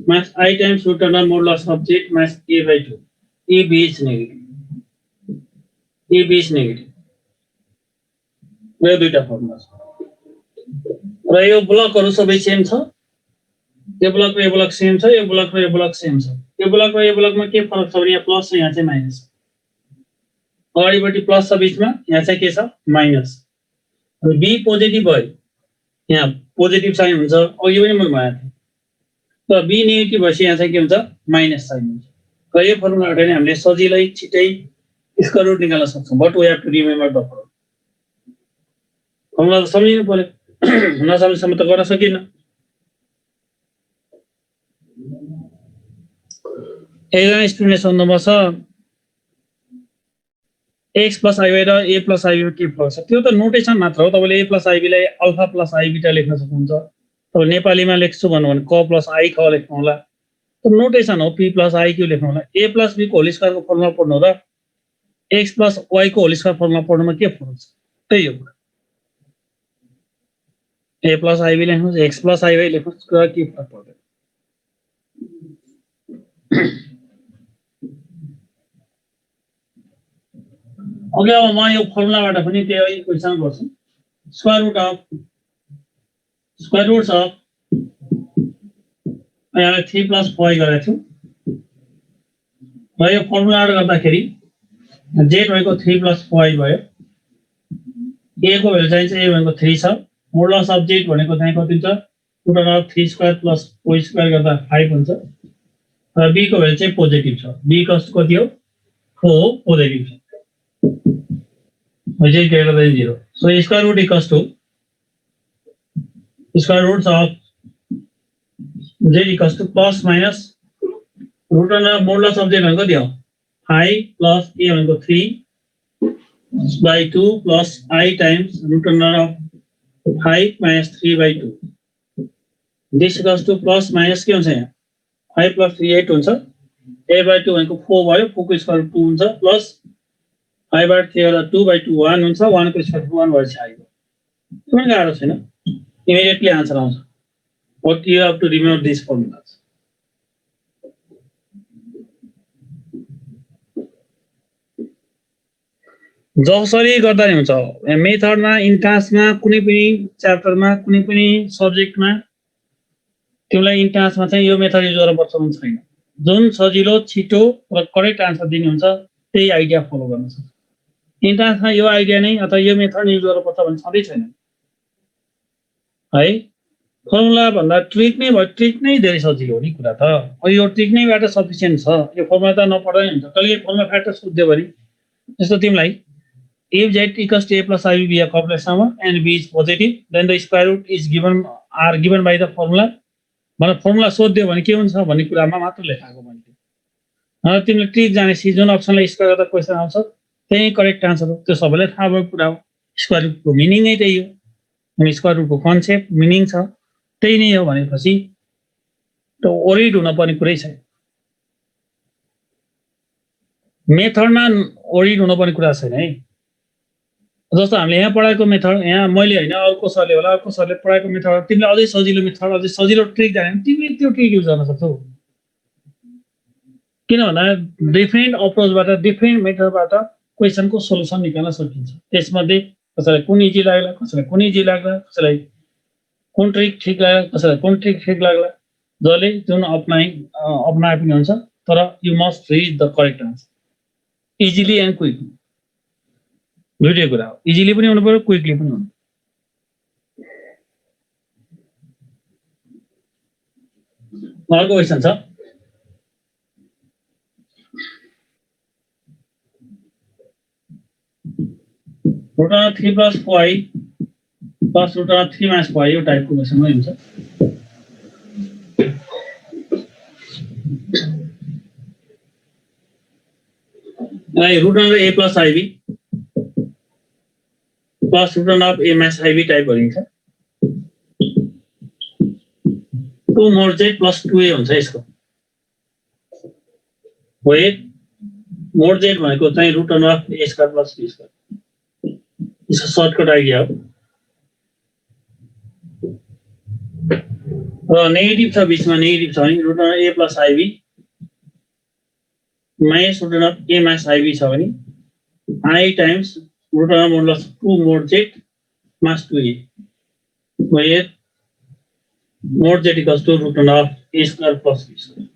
S1: minus I times root over modulus of z minus a by 2. If b is negative. If b is negative. यो दुईटा फर्मुला छ र यो ब्लकहरु सबै सेम छ। यो ब्लक र यो ब्लक सेम छ, यो ब्लक र यो ब्लक सेम छ। यो ब्लक र यो ब्लकमा के फरक छ भने यहाँ प्लस छ, यहाँ चाहिँ माइनस छ। अगाडिपटि प्लस छ बीचमा, यहाँ चाहिँ के छ माइनस। र बी पोजिटिभ भयो, यहाँ पोजिटिभ साइन हुन्छ, अघि पनि मैले भनेको थिएँ। र बी नेगेटिभ भएपछि यहाँ चाहिँ के हुन्छ माइनस साइन हुन्छ। र यो फर्मुलाबाट नि हामीले सजिलै छिटै स्क्वायर रुट निकाल्न सक्छौं। But we have to remember the formula. Formula त सम्झिनु पर्यो, नसम्झेसम्म त गर्न सकिन्न। एकजना स्टुडेन्टले सोध्नुभएको छ x प्लस आइबी र a प्लस आइबी के फरक छ? त्यो त नोटेसन मात्र हो। तपाईले a प्लस आइबी लाई अल्फा प्लस आई बीटा लेख्न सक्नुहुन्छ। तपाईले नेपालीमा लेख्छु भन्नु भने क प्लस आई ख लेख्नु होला। त्यो नोटेसन हो। p प्लस आई क्यू लेख्नु होला। a प्लस b को होल स्क्वायर को फर्मुला पढ्नु र x प्लस y को होल स्क्वायर फर्मुला पढ्नुमा के फरक छ? त्यही हो। a प्लस आइबी लेख्नुस्, x प्लस आइबी लेख्नुस्, कुरा के फरक पर्दैन। ओके, अब म यो फर्मुलाबाट पनि त्यही क्वेशन गर्छु। स्क्वायर रुट अफ यहाँ 3 प्लस 5 गरेको छु र यो फर्मुलाबाट गर्दाखेरि z भएको 3 प्लस 5 भयो। a को भ्यालु चाहिँ a भनेको 3 छ। मोडुलस अफ z भनेको चाहिँ कति हुन्छ? Root of 3 square plus 4 square गर्दा 5 हुन्छ। र b को भ्यालु चाहिँ पोजिटिभ छ। b कस्तो कति हो? 4 पोजिटिभ छ। which is greater than 0. So square root equals to square roots of z equals to plus minus root under modulus of z भनेको दियो 5 plus a भनेको 3 by 2 plus I times root under of 5 minus 3 by 2. This equals to plus minus के हुन्छ यहाँ 5 plus 3 8 हुन्छ। a by 2 भनेको 4 भयो, 4 को स्क्वायर 2 हुन्छ प्लस 5 by 3 गर्दा 2 by 2 1 हुन्छ। 1 को स्क्वायर 1 भएपछि आइयो। कुनै गाह्रो छैन, इमिडिएटली आन्सर आउँछ। But you have to remember these formulas. जसरी गर्दा नि हुन्छ। मेथडमा, इन्ट्रान्समा, कुनै पनि च्याप्टरमा, कुनै पनि सब्जेक्टमा तिमीलाई इन्ट्रान्समा चाहिँ यो मेथड युज गर्नुपर्छ हुन्छ छैन। जुन सजिलो, छिटो र करेक्ट आन्सर दिने हुन्छ त्यही आइडिया फलो गर्न सक्छ। इन्ट्रान्समा यो आइडिया नै अथवा यो मेथड युज गर्नुपर्छ भन्ने छँदै छैन है। फर्मुला भन्दा ट्रिक नै भयो। ट्रिक नै धेरै सजिलो हो नि कुरा त। यो ट्रिक नैबाट सफिसिएन्ट छ। यो फर्मुला त नपढ्दै हुन्छ। कहिले फर्मुला फ्याक्टर सोध्यो भने जस्तो तिमीलाई if z equals to a plus ib be a complex number and b is positive then the square root is given are given by the formula भने फर्मुला सोध्यो भने के हुन्छ भन्ने कुरामा मात्र लेखाएको भन्थे। तिमीले ट्रिक जानेपछि जुन अप्सनलाई स्क्वायर गर्दा क्वेशन आउँछ त्यही करेक्ट आन्सर हो। त्यो सबैलाई थाहा भएको कुरा हो। स्क्वायर रुटको मिनिङ नै त्यही हो। अनि स्क्वायर रुटको कन्सेप्ट मिनिङ छ त्यही नै हो भनेपछि त्यो ओरिड हुन पर्ने कुरै छैन। मेथडमा ओरिड हुन पर्ने कुरा छैन है। जस्तो हामीले यहाँ पढाएको मेथड यहाँ मैले हैन अर्को सरले होला अर्को सरले पढाएको मेथड तिमीले अझै सजिलो मेथड अझै सजिलो ट्रिक जाने भने तिमीले त्यो ट्रिक युज गर्न सक्छौ किन भन्दा डिफरेन्ट अप्रोचबाट डिफरेन्ट मेथडबाट क्वेशनको सोलुसन निकाल्न सकिन्छ त्यसमध्ये कसैलाई कुन इजी लाग्ला कसैलाई कुन इजी लाग्ला कसैलाई कुन ट्रिक ठीक लाग्ला कसैलाई कुन ट्रिक ठीक लाग्ला जसले जुन अपनाए पनि हुन्छ तर you must rich the correct answer easily and quickly दुईटै कुरा हो इजिली पनि हुनु पर्यो क्विकली पनि हुनु अर्को क्वेशन छ root over 3 plus 5 plus root over 3 minus 5 यो टाइपको क्वेशन हुन्छ root over a plus ib plus root over a minus ib type गरिन्छ 2 more z plus 2a हुन्छ यसको where more z भनेको चाहिँ root over a square plus b square इसको शॉर्टकट आइडिया हो र नेगेटिभ छ बीचमा नेगेटिभ छ भने root over a plus ib minus root over a minus ib छ भने I times root over modulus 2 mod z minus 2a where mod z equals to root over a square plus b square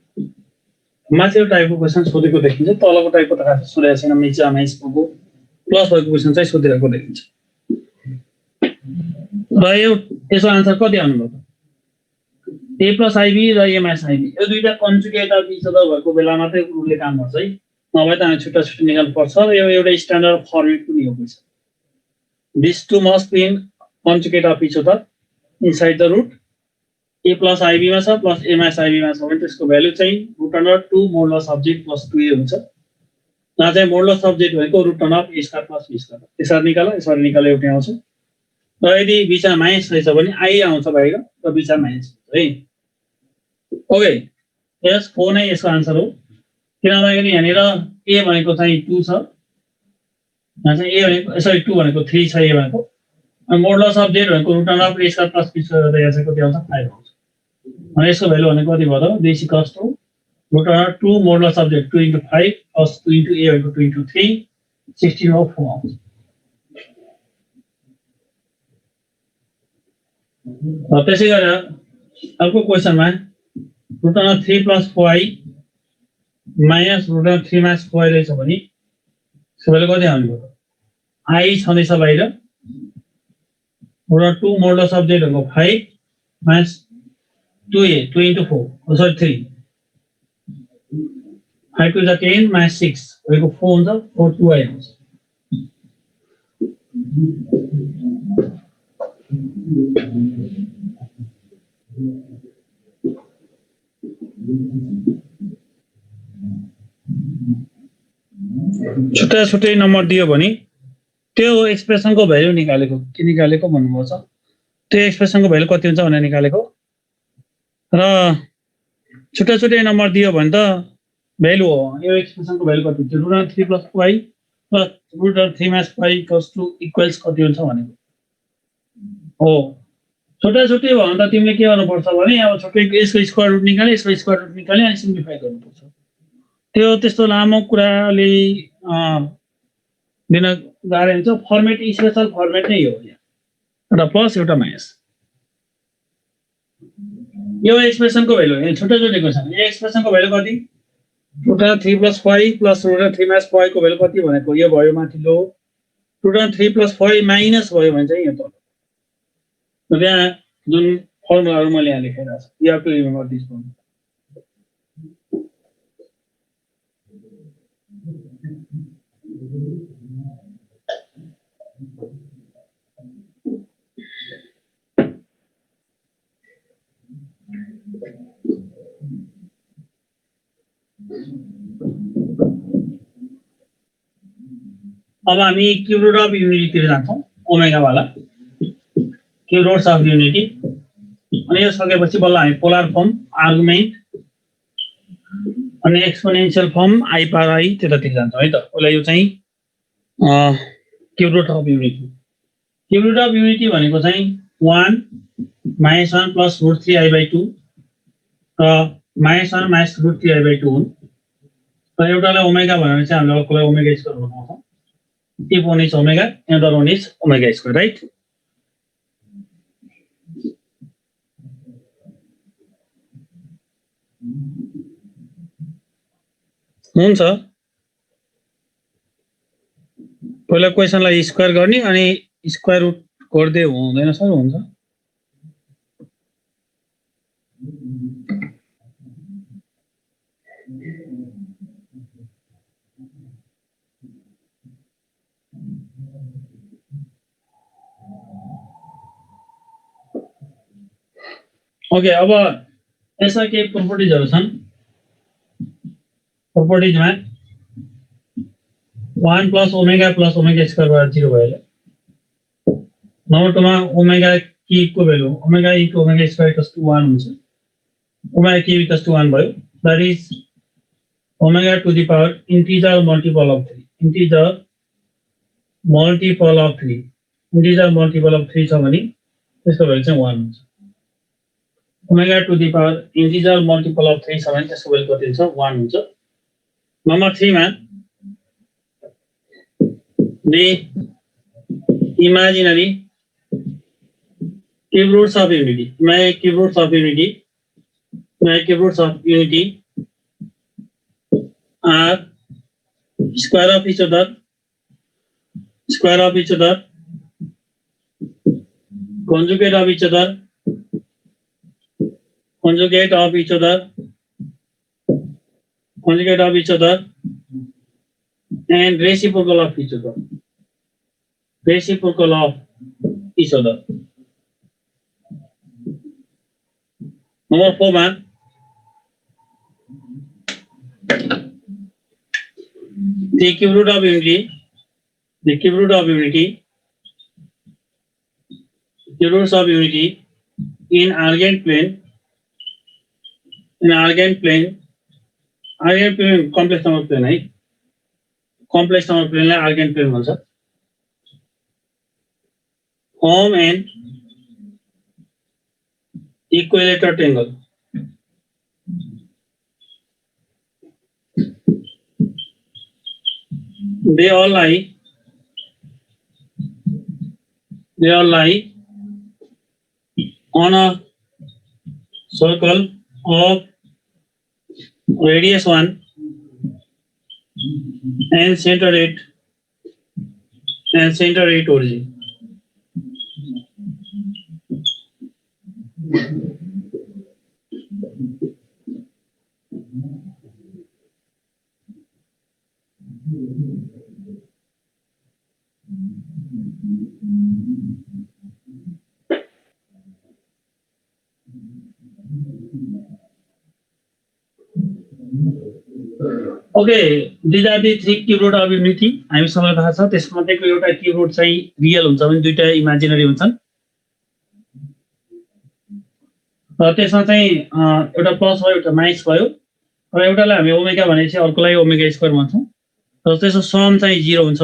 S1: माथिल्लो टाइपको क्वेशन सोधेको देखिन्छ तलको टाइपको त खासै सोधेको छैन मिचामा यसको प्लस भएको क्वेशन चाहिँ सोधिरहेको देखिन्छ र यसको आन्सर कति आउनुभयो a plus ib र a minus ib यो दुईटा कन्जुगेट अफ इच अदर भएको बेला मात्रै रुलले काम गर्छ है नभए त हामी छुट्टा छुट्टै निकाल्नु पर्छ र यो एउटा स्ट्यान्डर्ड फर्मेट पनि हो question this two must be in conjugate of each other inside the root a plus ib मा छ प्लस a minus ib मा छ भने त्यसको भ्यालु चाहिँ root over 2 modulus of z plus 2a हुन्छ यहाँ चाहिँ मोडुलस अफ z भनेको root over a square plus b square यसरी निकाल्दा एउटै आउँछ र यदि बीचमा माइनस रहेछ भने i आउँछ बाहिर र बीचमा माइनस हुन्छ है ओके यस 4 नै यसको आन्सर हो किनभने यहाँनिर a भनेको चाहिँ 2 छ यहाँ चाहिँ a भनेको सरी 2 भनेको 3 छ a भनेको अनि मोडुलस अफ z भनेको root over a square plus b square गर्दा यहाँ चाहिँ कति आउँछ 5 आउँछ अनि यसको भ्यालु भनेको कति भयो त this equals to root over 2 modulus of z 2 into 5 plus 2 into a equal to 2 into 3 16 over 4 आउँछ त्यसै गरेर अर्को क्वेशनमा root over 3 plus 5 minus root over 3 minus 5 रहेछ भने यसको भ्यालु कति आउने भयो i छँदैछ बाहिर root over 2 modulus of z भनेको 5 minus 2a 2 into 4 sorry 3 5 to the 10 minus 6 भनेको 4 हुन्छ 4 2i हुन्छ छुट्टा छुट्टै नम्बर दियो भने त्यो एक्सप्रेसनको भ्यालु निकालेको के निकालेको भन्नुभयो छ त्यो एक्सप्रेसनको भ्यालु कति हुन्छ भनेर निकालेको र छुट्टा छुट्टै नम्बर दियो भने त भ्यालु हो यो एक्सप्रेसनको भ्यालु कति हुन्छ root over 3 plus 5 plus root over 3 minus 5 equals to equals कति हुन्छ भनेको हो छुट्टा छुट्टै भयो भने त तिमीले के गर्नुपर्छ भने अब छुट्टैको यसको स्क्वायर रुट निकाले यसको स्क्वायर रुट निकाले अनि सिम्प्लिफाई गर्नुपर्छ त्यो त्यस्तो लामो कुराले दिन गाह्रो हुन्छ फर्मेट स्पेशल फर्मेट नै हो यहाँ एउटा प्लस एउटा माइनस यो एक्सप्रेसनको भ्यालु यहाँ छुट्टा छुट्टै क्वेशन यो एक्सप्रेसनको भ्यालु कति root over 3 plus 5 plus root over 3 minus 5 को भ्यालु कति भनेको यो भयो माथिल्लो root over 3 plus 5 माइनस भयो भने चाहिँ यो त यहाँ जुन फर्मुलाहरु मैले यहाँ लेखेको छु you have to remember this formula अब हामी क्यूब रूट अफ युनिटी तिर जान्छौं ओमेगा वाला क्यूब रूट्स अफ युनिटी अनि यो सकेपछि बल्ल हामी पोलर फर्म आर्गुमेन्ट अनि exponential form i power i त्यतातिर जान्छौं है त ओला यो चाहिँ cube root of unity cube root of unity भनेको चाहिँ 1 -1 प्लस रुट 3i/2 र -1 माइनस रुट 3i/2 हुन् र एउटालाई ओमेगा भनेर चाहिँ हामीले अर्कोलाई ओमेगा स्क्वायर बनाउँछौँ if one is omega another one is omega square, right? हुन्छ पहिला क्वेशनलाई स्क्वायर गर्ने अनि स्क्वायर रुट गर्दै हुँदैन सर हुन्छ ओके अब यसमा के प्रपर्टिजहरु छन् प्रपर्टिजमा 1 प्लस ओमेगा स्क्वायर बराबर 0 भयो नम्बर 2 मा ओमेगा क्यूब को value omega into omega square equals to 1 हुन्छ ओमेगा क्यूब इक्वल्स टु 1 भयो that is omega to the power integer multiple of 3 integer multiple of 3 छ भने त्यसको भ्यालु चाहिँ 1 हुन्छ omega to the power integer multiple of 3 छ भने त्यसको भ्यालु कति हुन्छ 1 हुन्छ नम्बर 3 मा the imaginary cube roots of unity cube roots of unity are square of each other conjugate of each other and reciprocal of each other. Number 4 man. The cube root of unity. Cube roots of unity in argent plane. Complex number plane, right? Complex number plane लाई argent plane भन्छ form an equilateral triangle they all lie on a circle of radius 1 and center at origin. Okay, these are the 3 cube root of unity. हामी सबैलाई थाहा छ त्यसमध्येको एउटा क्यूब रुट चाहिँ रियल हुन्छ भने दुईटा इमेजिनरी हुन्छन् र त्यसमा चाहिँ एउटा प्लस भयो एउटा माइनस भयो र एउटालाई हामी ओमेगा भनेपछि अर्कोलाई ओमेगा स्क्वायर भन्छौं र त्यसको सम चाहिँ 0 हुन्छ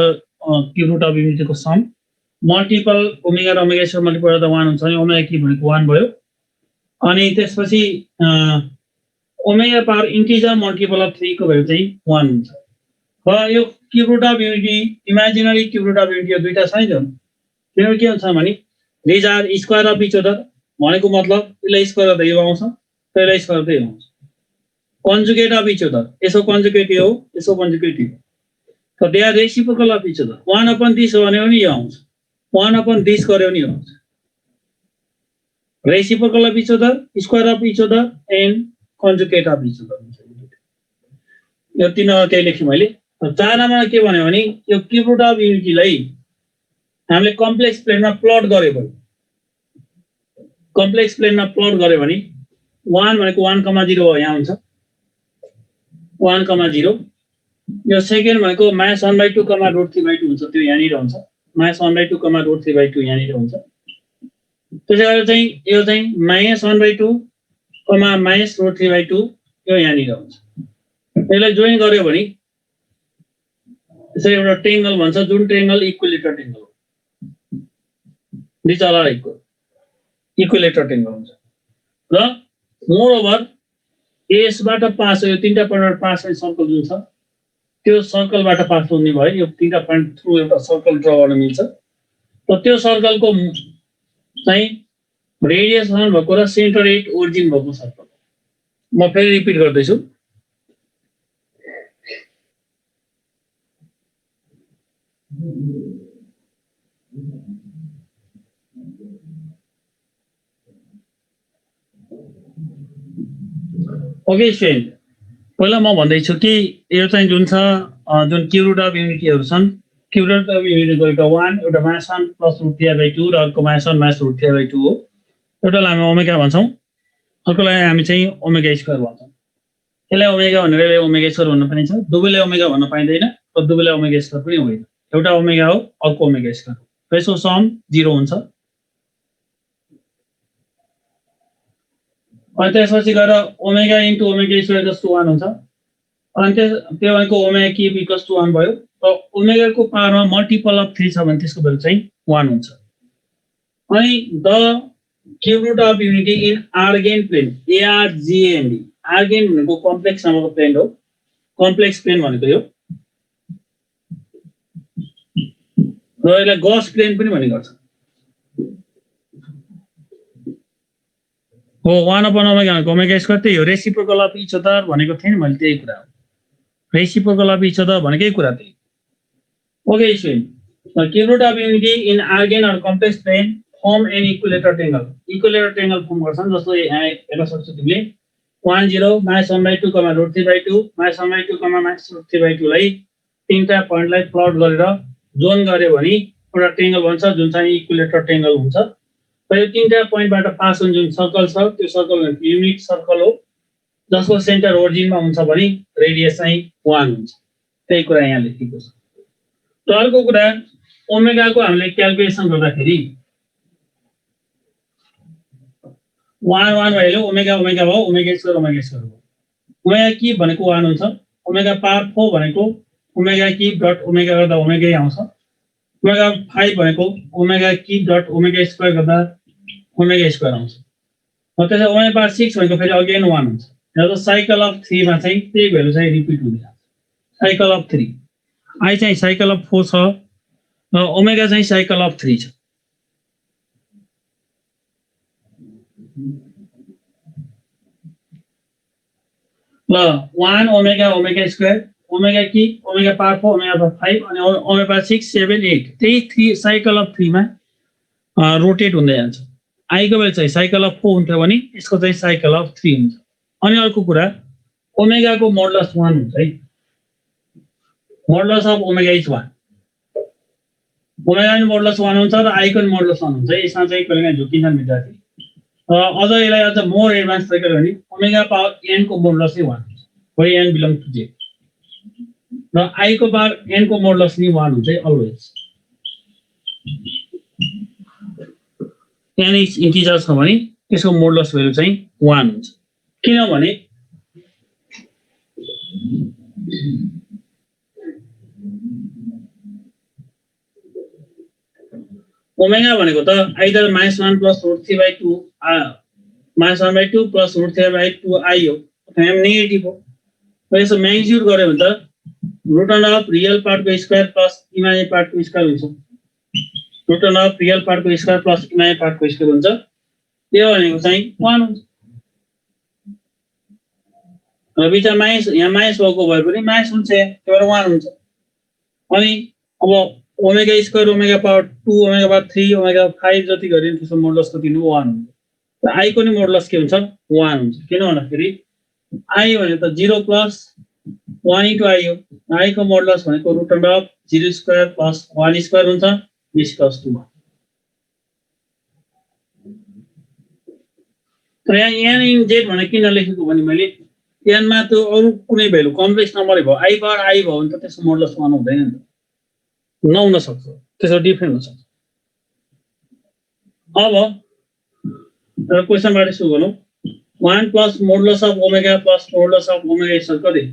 S1: क्यूब रुट अफ युनिटीको सम मल्टिपल ओमेगा र ओमेगा स्क्वायर मल्टिपल गर्दा 1 हुन्छ भने ओमेगा क्यूब भनेको 1 भयो अनि त्यसपछि omega power integer multiple of 3 को भ्यालु चाहिँ 1 हुन्छ र यो cube root of unity imaginary cube root of unity दुईटा छैन किनभने के हुन्छ भने these are square of each other भनेको मतलब यसलाई स्क्वायर गर्दा यो आउँछ त्यसलाई स्क्वायर गर्दा यो आउँछ conjugate of each other यसको conjugate यो यसको conjugate यो so they are reciprocal of each other 1 upon this हो भने पनि यो आउँछ 1 upon this गर्यो भने यो आउँछ reciprocal of each other square of each other and conjugate of each other यो तीनवटा त्यही लेखेँ मैले 4 नम्बरमा के भन्यो भने यो क्यूब रुट अफ युनिटीलाई हामीले कम्प्लेक्स प्लेनमा प्लट गरे भने 1 भनेको 1, 0 हो यहाँ हुन्छ 1, 0 यो सेकेन्ड भनेको -1/2, √3/2 हुन्छ त्यो यहाँ नि रहन्छ -1/2, √3/2 यहाँ नि रहन्छ त्यसैगरी चाहिँ यो चाहिँ -1/2, -√3/2 यो यहाँ नि रहन्छ यसलाई जोइन गर्यो भने त्यसरी एउटा ट्रायंगल भन्छ जुन ट्रायंगल इक्विलेटरल ट्रायंगल हो दिस आर इक्विलेटरल ट्रायंगल हुन्छ र मोर ओभर यसबाट पास यो तीनटा पोइन्टबाट पास हुने सर्कल जुन छ त्यो सर्कलबाट पास हुने भयो यो तीनटा पोइन्ट थ्रु एउटा सर्कल ड्रा गर्न मिल्छ र त्यो सर्कलको चाहिँ रेडियस भएको र सेन्टर एट ओरिजिन भएको सर्कल म फेरि रिपिट गर्दैछु ओके स्टुडेन्ट पहिला म भन्दैछु कि यो चाहिँ जुन छ जुन क्यू रुट अफ युनिटीहरू छन् क्यू रुट अफ युनिटीको एउटा 1 एउटा माइनस 1 प्लस रुट 3/2 र अर्को माइनस 1 माइनस रुट 3/2 हो एउटालाई हामी ओमेगा भन्छौँ अर्कोलाई हामी चाहिँ ओमेगा स्क्वायर भन्छौँ यसलाई ओमेगा भनेर यसलाई ओमेगा स्क्वायर भन्न पाइन्छ दुवैले ओमेगा भन्न पाइँदैन र दुवैले ओमेगा स्क्वायर पनि होइन एउटा ओमेगा हो अर्को ओमेगा स्क्वायर हो यसको सम 0 हुन्छ अनि त्यसपछि गएर ओमेगा इन्टु ओमेगा स्क्वायर जस्तो 1 हुन्छ अनि त्यो भनेको ओमेगा क्युब इक्वल्स टु 1 भयो र ओमेगाको पावरमा मल्टिपल अफ 3 छ भने त्यसको भ्यालु चाहिँ 1 हुन्छ अनि the cube root of unity in argan plain ARGAND argan भनेको कम्प्लेक्स नम्बरको प्लेन हो कम्प्लेक्स प्लेन भनेको यो र यसलाई गॉस प्लेन पनि भन्ने गर्छ हो 1 अपन ओमेगा ओमेगा स्क्वायर त्यही हो रेसिप्रोकल अफ इच अदर भनेको थिएँ नि मैले त्यही कुरा हो रेसिप्रोकल अफ इच अदर भनेकै कुरा त्यही okay student cube root of unity in Argand or complex plane form an equilateral triangle form गर्छन् जस्तो यहाँ हेर्न सक्छौ तिमीले 1 0 -1/2, √3/2 -1/2, -√3/2 लाई तीनटा पोइन्टलाई प्लट गरेर जोइन गर्यो भने एउटा ट्रायंगल बन्छ जुन चाहिँ इक्विलेटरल ट्रायंगल हुन्छ र यो तीनटा पोइन्टबाट पास हुने जुन सर्कल छ त्यो सर्कल युनिट सर्कल हो जसको सेन्टर ओरिजिनमा हुन्छ भने रेडियस चाहिँ 1 हुन्छ त्यही कुरा यहाँ लेखेको छ र अर्को कुरा ओमेगाको हामीले क्याल्कुलेसन गर्दाखेरि 1 1 भयो ओमेगा ओमेगा भयो ओमेगा स्क्वायर भयो ओमेगा क्युब भनेको 1 हुन्छ ओमेगा पावर 4 भनेको ओमेगा क्युब डट ओमेगा गर्दा ओमेगा आउँछ ओमेगा 5 भनेको omega cube dot omega square गर्दा ओमेगा स्क्वायर आउँछ र त्यसै ओमेगा पावर 6 भनेको फेरि अगेन 1 हुन्छ र साइकल अफ 3 मा चाहिँ त्यही भ्यालु चाहिँ रिपिट हुँदै जान्छ साइकल अफ 3 आई चाहिँ साइकल अफ 4 छ र ओमेगा चाहिँ साइकल अफ 3 छ ल 1 ओमेगा ओमेगा स्क्वायर ओमेगा की ओमेगा पावर 4 ओमेगा पावर 5 अनि ओमेगा पावर 6 7 8 त्यही 3 साइकल अफ 3 मा रोटेट हुँदै जान्छ आई को बेला चाहिँ साइकल अफ 4 हुन्थ्यो भने यसको चाहिँ साइकल अफ 3 हुन्छ अनि अर्को कुरा ओमेगा को मोडुलस 1 हुन्छ है modulus of omega is 1 omega को मोडुलस 1 हुन्छ र आई को मोडुलस 1 हुन्छ यसमा चाहिँ कहिलेकाहीँ झुकिन्छन् विद्यार्थी अझ यसलाई अझ मोर एडभान्स तरिकाले भने ओमेगा पावर n को मोडुलस चाहिँ 1 हुन्छ where n belongs to j र आई को पावर n को मोडुलस नि 1 हुन्छ अलवेज n इज इन्टिजर छ भने त्यसको मोडुलस भ्यालु चाहिँ 1 हुन्छ किनभने ओमेगा भनेको त आइदर -1 प्लस √3/2 -1/2 प्लस √3/2 आई हो अथवा नेगेटिभ हो र यसो म्याग्निट्युड गर्यो भने त रुट अफ रियल पार्टको स्क्वायर प्लस इमेजिनरी पार्टको स्क्वायर हुन्छ रुट अफ रियल पार्टको स्क्वायर प्लस इमेजिनरी पार्टको स्क्वायर हुन्छ त्यो भनेको चाहिँ 1 हुन्छ र बिचमा माइनस यहाँ माइनस भएको भए पनि माइनस हुन्छ त्यो भएर 1 हुन्छ अनि अब omega square omega power 2 omega power 3 omega 5 जति गरे नि त्यसको मोडुलस कति हुन्छ 1 हुन्छ र आई को नि मोडुलस के हुन्छ 1 हुन्छ किन भन्दाखेरि आई भने त 0 प्लस 1 इन्टु आई हो आई को मोडुलस भनेको root of 0 square plus 1 square हुन्छ डिस्कस 2 तर यहाँ n इन z भने किन लेखेको भने मैले n मा त्यो अरु कुनै भ्यालु कम्प्लेक्स नम्बर भयो आई पावर आई भयो भने त त्यसको मोडुलस 1 हुँदैन नि त नहुन सक्छ त्यसो डिफरेन्ट हुन्छ अब र क्वेशनबाट सुरु गरौँ 1 plus modulus of omega plus modulus of omega square कति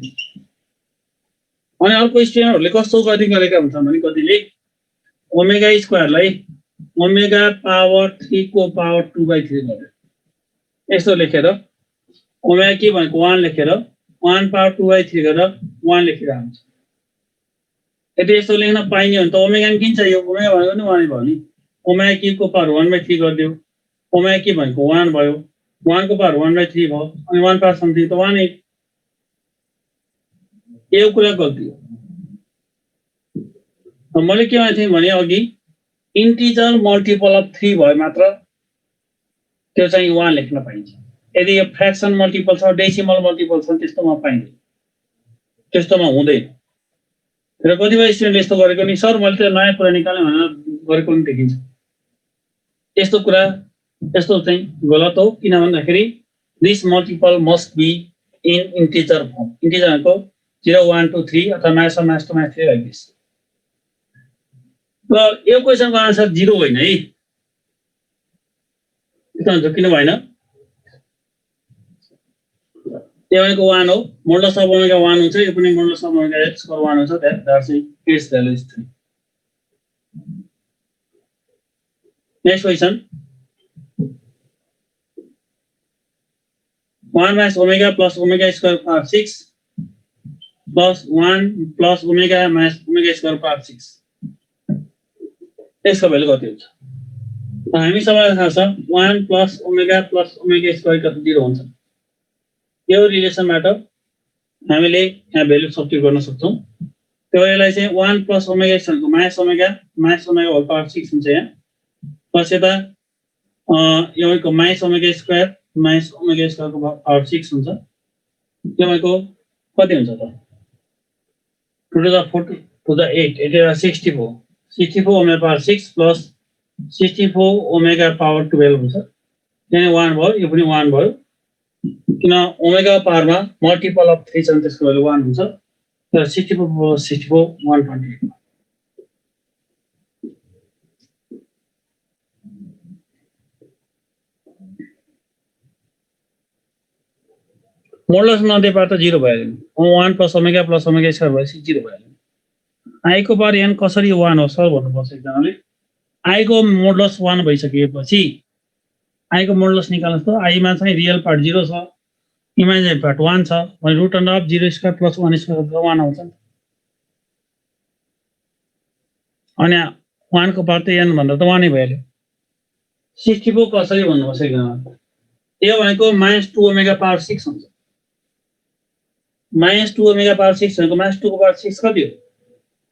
S1: अनि अर्को स्टुडेन्टहरुले कस्तो गति गरेका हुन्छन् भने कतिले ओमेगा स्क्वायरलाई ओमेगा पावर 3 को पावर 2/3 गरेर यस्तो लेखेर ओमेगा के भनेको 1 लेखेर 1 पावर 2/3 गरेर 1 लेखेर हुन्छ। यदि यस्तो लेख्न पाइने हो भने त ओमेगा किन चाहियो? ओमेगा भनेको नि 1 भयो नि। ओमेगा के को पावर 1/3 गरिदियो। ओमेगा के भनेको 1 भयो। 1 को पावर 1/3 भयो अनि 1 पावर समथिङ त 1 यो कुरा गल्ती हो। मैले के भनेको थिएँ भने अघि इन्टिजर मल्टिपल अफ 3 भयो मात्र त्यो चाहिँ 1 लेख्न पाइन्छ। यदि यो फ्र्याक्सन मल्टिपल छ डेसिमल मल्टिपल छ त्यस्तोमा पाइँदैन, त्यस्तोमा हुँदैन। र कतिपय स्टुडेन्टले यस्तो गरेको नि सर मैले त नयाँ कुरा निकाल्ने भनेर गरेको नि देखिन्छ। यस्तो कुरा यस्तो चाहिँ गलत हो। किन भन्दाखेरि this multiple must be in integer form. Integer भनेको 0 1 2 3 अथवा minus 1 minus 2 minus 3 like this. र यो क्वेशनको आन्सर 0 होइन है। किन भएन? यो भनेको 1 हो। मोडुलस अफ ओमेगा 1 हुन्छ। यो पनि modulus of omega x square 1 हुन्छ। That's it's value is 3। Next question 1 minus omega plus omega square power 6 plus 1 plus omega minus omega square power 6 यसको भ्यालु कति हुन्छ? हामी सबैलाई थाहा छ 1 प्लस ओमेगा स्क्वायर कति 0 हुन्छ। यो रिलेसनबाट हामीले यहाँ भ्यालु सब्स्टिट्युट गर्न सक्छौं। त्यो यसलाई चाहिँ 1 प्लस ओमेगा स्क्वायरको माइनस ओमेगा होल पावर 6 हुन्छ यहाँ। प्लस यता यो भनेको माइनस ओमेगा स्क्वायरको पावर 6 हुन्छ। यो भनेको कति हुन्छ त? 2 to the 4 to the 8 it is 64 omega power 6 plus 64 omega power 12 हुन्छ। यहाँ 1 भयो, यो पनि 1 भयो। किन ओमेगा पावरमा मल्टिपल अफ 3 छ भने त्यसको भ्यालु 1 हुन्छ। तर 64 प्लस 64 128। मोडुलस नदिएबाट 0 भइहाल्यो। 1 प्लस ओमेगा स्क्वायर भएपछि 0 भइहाल्यो। आई को पावर n कसरी 1 हो सर भन्नुपर्छ एकजनाले। आई को मोडुलस 1 भइसकेपछि आई को मोडुलस निकाल्नुस् त। आई मा चाहिँ रियल पार्ट 0 छ, इमेजिनरी पार्ट 1 छ भने root under of 0 square plus 1 square 1 आउँछ नि। अनि 1 को पावर त n भन्दा त 1 नै भइहाल्यो। 64 कसरी भन्नुपर्छ एकजनाले। यो भनेको -2 ओमेगा पावर 6 हुन्छ। -2 ओमेगा पावर 6 भनेको -2 को पावर 6 कति हो?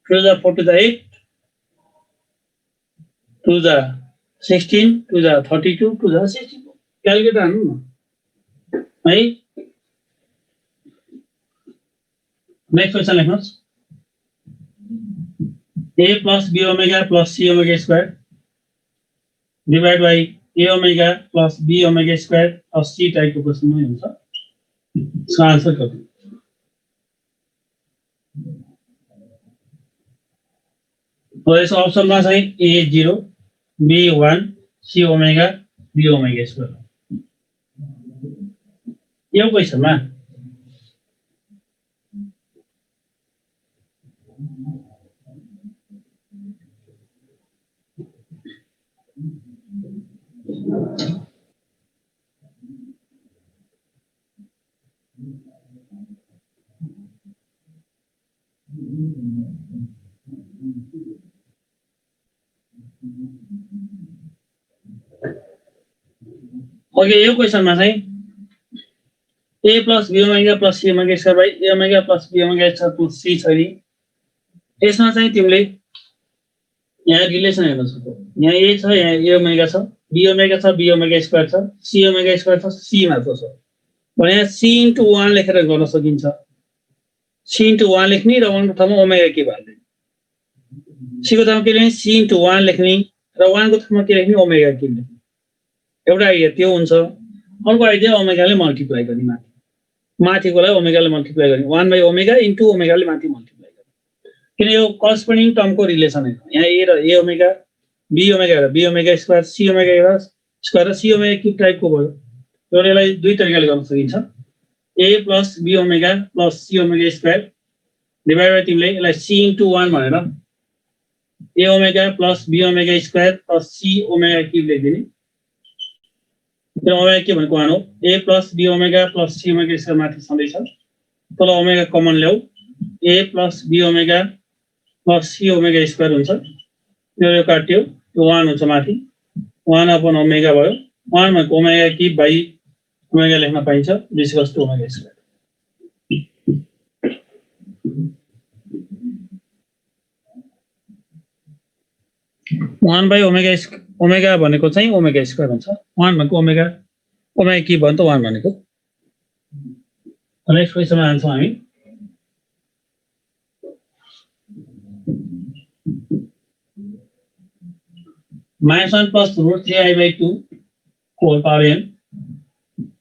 S1: 2 to the 4 to the 8 2 to the 16 2 to the 32 2 to the 64 calculator हान्नु न है। नेक्स्ट क्वेशन लेख्नुस्। a plus b omega plus c omega square divided by a omega plus b omega square plus c टाइपको क्वेशन नै हुन्छ। यसको आन्सर कति? यसको अप्सनमा चाहिँ a 0 b 1 c omega b omega square. यो क्वेशनमा ओके यो क्वेशनमा चाहिँ a plus b omega plus c omega square by a omega plus b omega square plus c छ नि। यसमा चाहिँ तिमीले यहाँ रिलेसन हेर्न सक्छौ। यहाँ a छ, यहाँ a ओमेगा छ, b ओमेगा छ, b ओमेगा स्क्वायर छ, c ओमेगा स्क्वायर छ, c मात्र छ। भने यहाँ c into 1 लेखेर गर्न सकिन्छ। c into 1 लेख्ने र 1 को ठाउँमा ओमेगा के भइहाल्यो। c को ठाउँमा के लेख्ने c into 1 लेख्ने र 1 को ठाउँमा के लेख्ने ओमेगा के लेख्ने। एउटा आइडिया त्यो हुन्छ। अर्को आइडिया ओमेगाले मल्टिप्लाई गर्ने माथिकोलाई ओमेगाले मल्टिप्लाई गर्ने 1 by ओमेगा into ओमेगाले माथि मल्टिप्लाई गर्ने। किन यो करस्पोन्डिङ टर्मको रिलेसन है। यहाँ a र a ओमेगा b ओमेगा र b omega square c omega square र c ओमेगा क्यूब टाइपको भयो। यसलाई दुई तरिकाले गर्न सकिन्छ। a plus b omega plus c omega square divide by तिमीले यसलाई c into 1 भनेर a omega plus b omega square plus c omega cube लेखिदिने त्यो ओमेगा के भनेको 1 हो a plus b omega plus c omega square माथि सधैँ छ तल ओमेगा कमन ल्याऊ a plus b omega plus c omega square हुन्छ यो काट्यो यो 1 हुन्छ माथि 1 अपन ओमेगा भयो 1 भनेको ओमेगा क्यूब बाई ओमेगा लेख्न पाइन्छ this equals to omega square 1 by omega भनेको चाहिँ ओमेगा स्क्वायर हुन्छ 1 भनेको ओमेगा क्यूब भन्नु त 1 भनेको नेक्स्ट क्वेशनमा आन्छौँ हामी -1 plus root 3i by 2 whole power n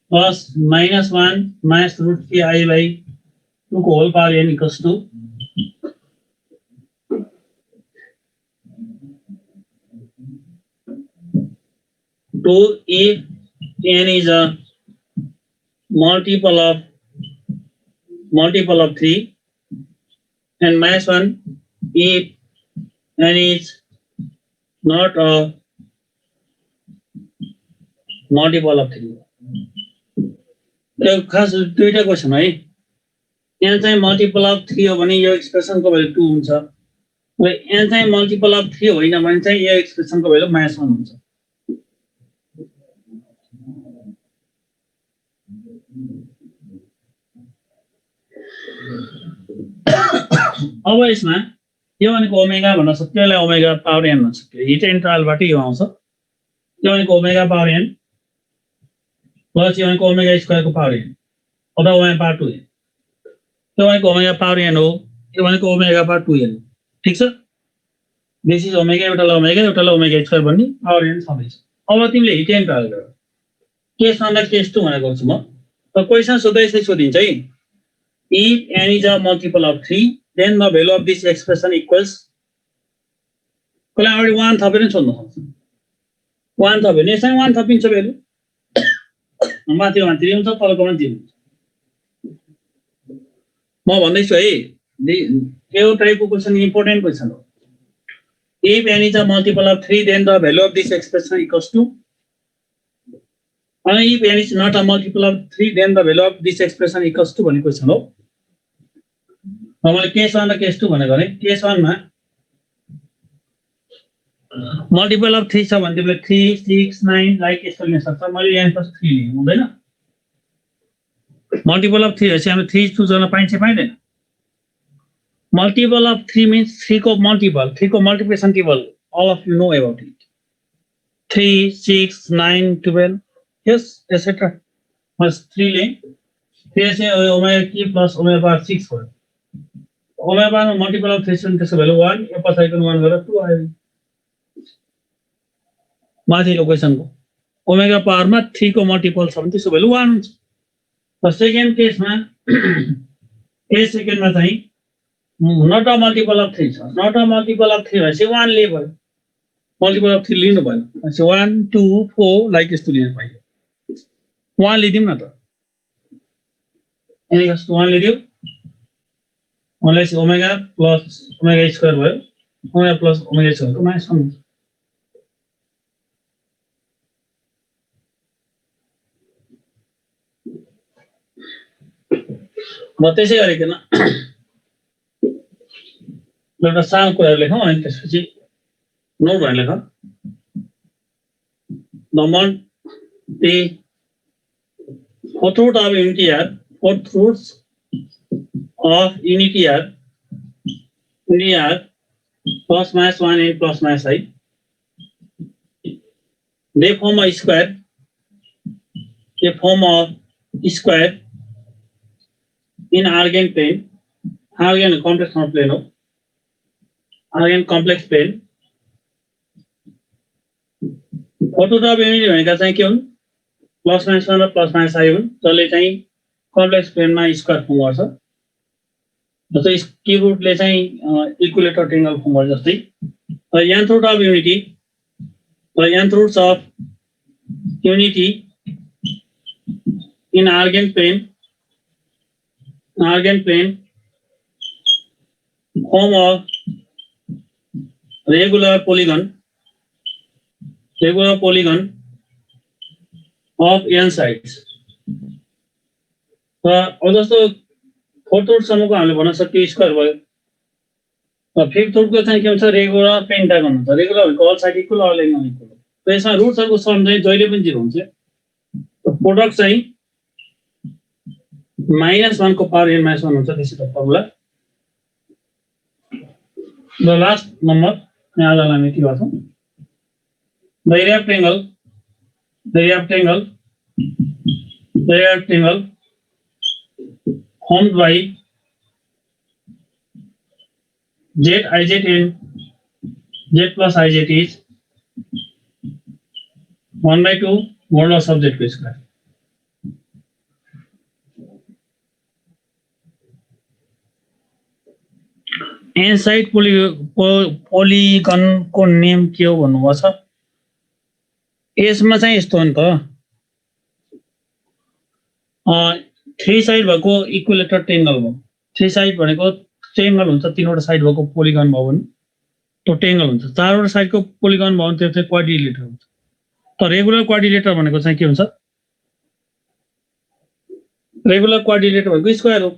S1: plus -1 minus root 3i by 2 whole power n equals to 2 if n is a multiple of 3 and -1 if n is not a multiple of 3. खास दुईटा क्वेशन है n चाहिँ मल्टिपल अफ 3 हो भने यो एक्सप्रेसनको भ्यालु 2 हुन्छ र n चाहिँ मल्टिपल अफ 3 होइन भने चाहिँ यो एक्सप्रेसनको भ्यालु -1 हुन्छ अब यसमा यो भनेको ओमेगा भन्न सक्यो यसलाई ओमेगा पावर n भन्न सक्यो हिट इन्टरभलबाट यो आउँछ यो भनेको ओमेगा पावर n प्लस यो भनेको ओमेगा स्क्वायरको पावर n अथवा ओमेगा पावर 2n यो भनेको ओमेगा पावर n हो यो भनेको ओमेगा पावर 2n ठीक छ दिस इज ओमेगा एउटालाई ओमेगा स्क्वायर भन्ने पावर n सबै छ अब तिमीले हिट इन्टरभल गर केस 1 र केस 2 भनेको छु म त क्वेशन सोध्दा यसै सोधिन्छ है if n is a multiple of 3 then the value of this expression equals कसलाई अगाडि 1 थपेर सोध्न सक्छ 1 थप्यो भने यसमा 1 थपिन्छ भ्यालु माथिमा 3 हुन्छ तलकोमा 0 हुन्छ म भन्दैछु है यो टाइपको क्वेशन इम्पोर्टेन्ट क्वेशन हो if n is a multiple of 3 then the value of this expression equals to and if n is not a multiple of 3 then the value of this expression equals to भन्ने क्वेशन हो मैले केस 1 र केस 2 भनेको भने केस 1 मा मल्टिपल अफ 3 छ भने तिमीले 3 6 9 लाइक यस्तो लिन सक्छ मैले n + 3 लिनु हुँदैन मल्टिपल अफ 3 हैछ हामी 3 चुज गर्न पाइन्छ पाइदैन मल्टिपल अफ 3 means 3 को multiplication table all of you know about it 3 6 9 12 yes etc plus 3 ले 3 से ओमेगा की प्लस ओमेगा पावर 6 हो ओमेगा पावर मल्टिपल अफ 3 से त्यसको भ्यालु 1 यो पछाडिको 1 गरेर 2 आयो माथिको क्वेशनको ओमेगा पावरमा 3 को मल्टिपल छ भने त्यसको भ्यालु 1 हुन्छ र सेकेन्ड केसमा केस सेकेन्डमा चाहिँ नट अ मल्टिपल अफ 3 छ नट अ मल्टिपल अफ 3 भनेपछि 1 ले भयो मल्टिपल अफ 3 लिनु भयो भनेपछि 1 2 4 लाइक यस्तो लिनु पाइयो 1 लिदिउँ न त एनी कस 1 लिदियो मलाई ओमेगा प्लस ओमेगा स्क्वायर भयो ओमेगा प्लस ओमेगा स्क्वायरको माइनस 1 म त्यसै गरिकन एउटा सानो कुरा लेखौँ अनि त्यसपछि नोट भनेर लेख number the fourth root of unity are fourth roots of unity are plus minus 1 and plus minus I. They form a square. They form a square in argand plane. Argand complex not plane. Argand complex plane. Fourth root of unity भनेका चाहिँ के हुन् प्लस माइनस 1 र प्लस माइनस I हुन् जसले चाहिँ कम्प्लेक्स प्लेनमा स्क्वायर फर्म गर्छ जस्तै क्युबले चाहिँ इक्विलेटरल ट्रायंगल फर्म गर्छ जस्तै nth root of unity nth roots of unity in argand plane form of regular polygon of n sides. अब जस्तो फोर्थ रुट सम्मको हामीले भन्न सक्यो स्क्वायर भयो। फिफ्थ रुटको चाहिँ के हुन्छ रेगुलर पेन्टागन हुन्छ। रेगुलर भनेको all side equal all angle equal. तो यसमा रुट्सहरुको सम चाहिँ जहिले पनि 0 हुन्छ। प्रोडक्ट चाहिँ -1 को पावर n - 1 हुन्छ। This is the formula. The last number यहाँलाई हामी के गर्छौं the area of triangle formed by z and z plus iz is 1/2 modulus of z square. n side polygon को नेम के हो भन्नुभएको छ। यसमा चाहिँ यस्तो हो नि त 3 साइड भएको इक्विलेटर ट्रायंगल हो। 3 साइड भनेको ट्रायंगल हुन्छ। 3वटा साइड भएको पोलिगन भयो भने त्यो ट्रायंगल हुन्छ। 4वटा साइडको पोलिगन भयो भने त्यो चाहिँ क्वाड्रिलेटर हुन्छ। त रेगुलर क्वाड्रिलेटर भनेको चाहिँ के हुन्छ रेगुलर क्वाड्रिलेटर भनेको स्क्वायर हो।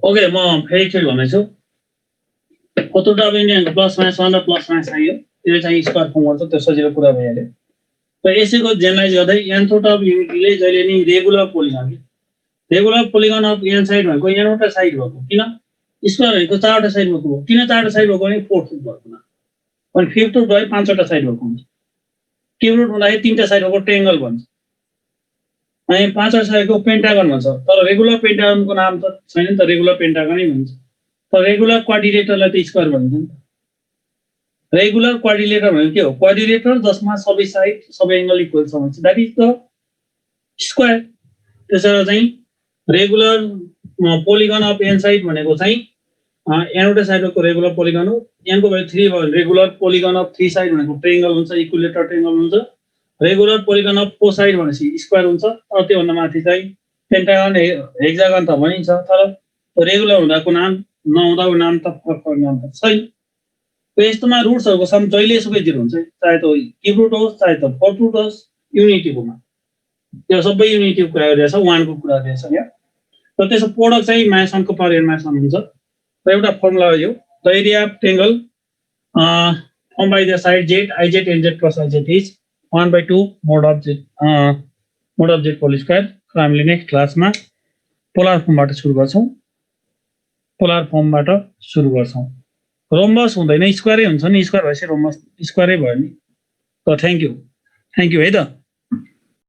S1: ओके म फेरि के भन्दैछु कतुटा बिन्दुको प्लस माइनस 1 र प्लस माइनस आयो। त्यो चाहिँ स्क्वायर फर्म गर्छ। त्यो सजिलो कुरा भइहाल्यो। र यसैको जेनरलाइज गर्दै nth अफ युनिटले जहिले नि regular polygon of n side भनेको nवटा साइड भएको। किन स्क्वायर भनेको 4वटा साइड भएको हो। किन 4वटा साइड भएको भने फोर्थ रुट भएको न। अनि फिफ्थ रुट भयो 5वटा साइड भएको हुन्छ। क्यूब रुट हुँदाखेरि 3टा साइड भएको ट्रायंगल भन्छ। अनि 5वटा साइडको पेन्टागन भन्छ। तर रेगुलर पेन्टागनको नाम त छैन नि त। रेगुलर पेन्टागनै भन्छ। तर रेगुलर क्वाड्रिलेटरलाई त स्क्वायर भन्छ नि। रेगुलर क्वाड्रिलेटर भनेको के हो क्वाड्रिलेटर जसमा सबै साइड सबै एंगल इक्वल छ भन्छ। That is the square. त्यसैले चाहिँ regular polygon of n side भनेको चाहिँ nवटा साइडको रेगुलर पोलिगन हो। n को भ्यालु 3 भयो रेगुलर पोलिगन अफ 3 साइड भनेको ट्रायंगल हुन्छ। इक्विलेटर ट्रायंगल हुन्छ। रेगुलर पोलिगन अफ 4 साइड भनेपछि स्क्वायर हुन्छ। र त्यो भन्दा माथि चाहिँ पेन्टागन हेक्सागन त भनिन्छ। तर रेगुलर हुँदाको नाम नहुँदाको नाम त फरक नाम त छैन। यस्तोमा रुट्सहरुको सम जहिले सुकै 0 हुन्छ। चाहे त क्यूब रुट होस् चाहे त फोर्थ रुट होस् युनिटीकोमा त्यो सबै युनिटी कुरा गरिरहेछ 1 को कुरा गरिरहेछ यहाँ। र त्यसको प्रोडक्ट चाहिँ -1 को पावर n - 1 हुन्छ। र एउटा फर्मुला हो यो the area of triangle formed by the side z iz and z plus iz is 1/2 mod of z whole square। हामीले नेक्स्ट क्लासमा पोलर फर्मबाट सुरु गर्छौं। रोम्बस हुँदैन स्क्वायरै हुन्छ नि। स्क्वायर भएपछि रोम्बस स्क्वायरै भयो नि। त थ्यांक यू है त।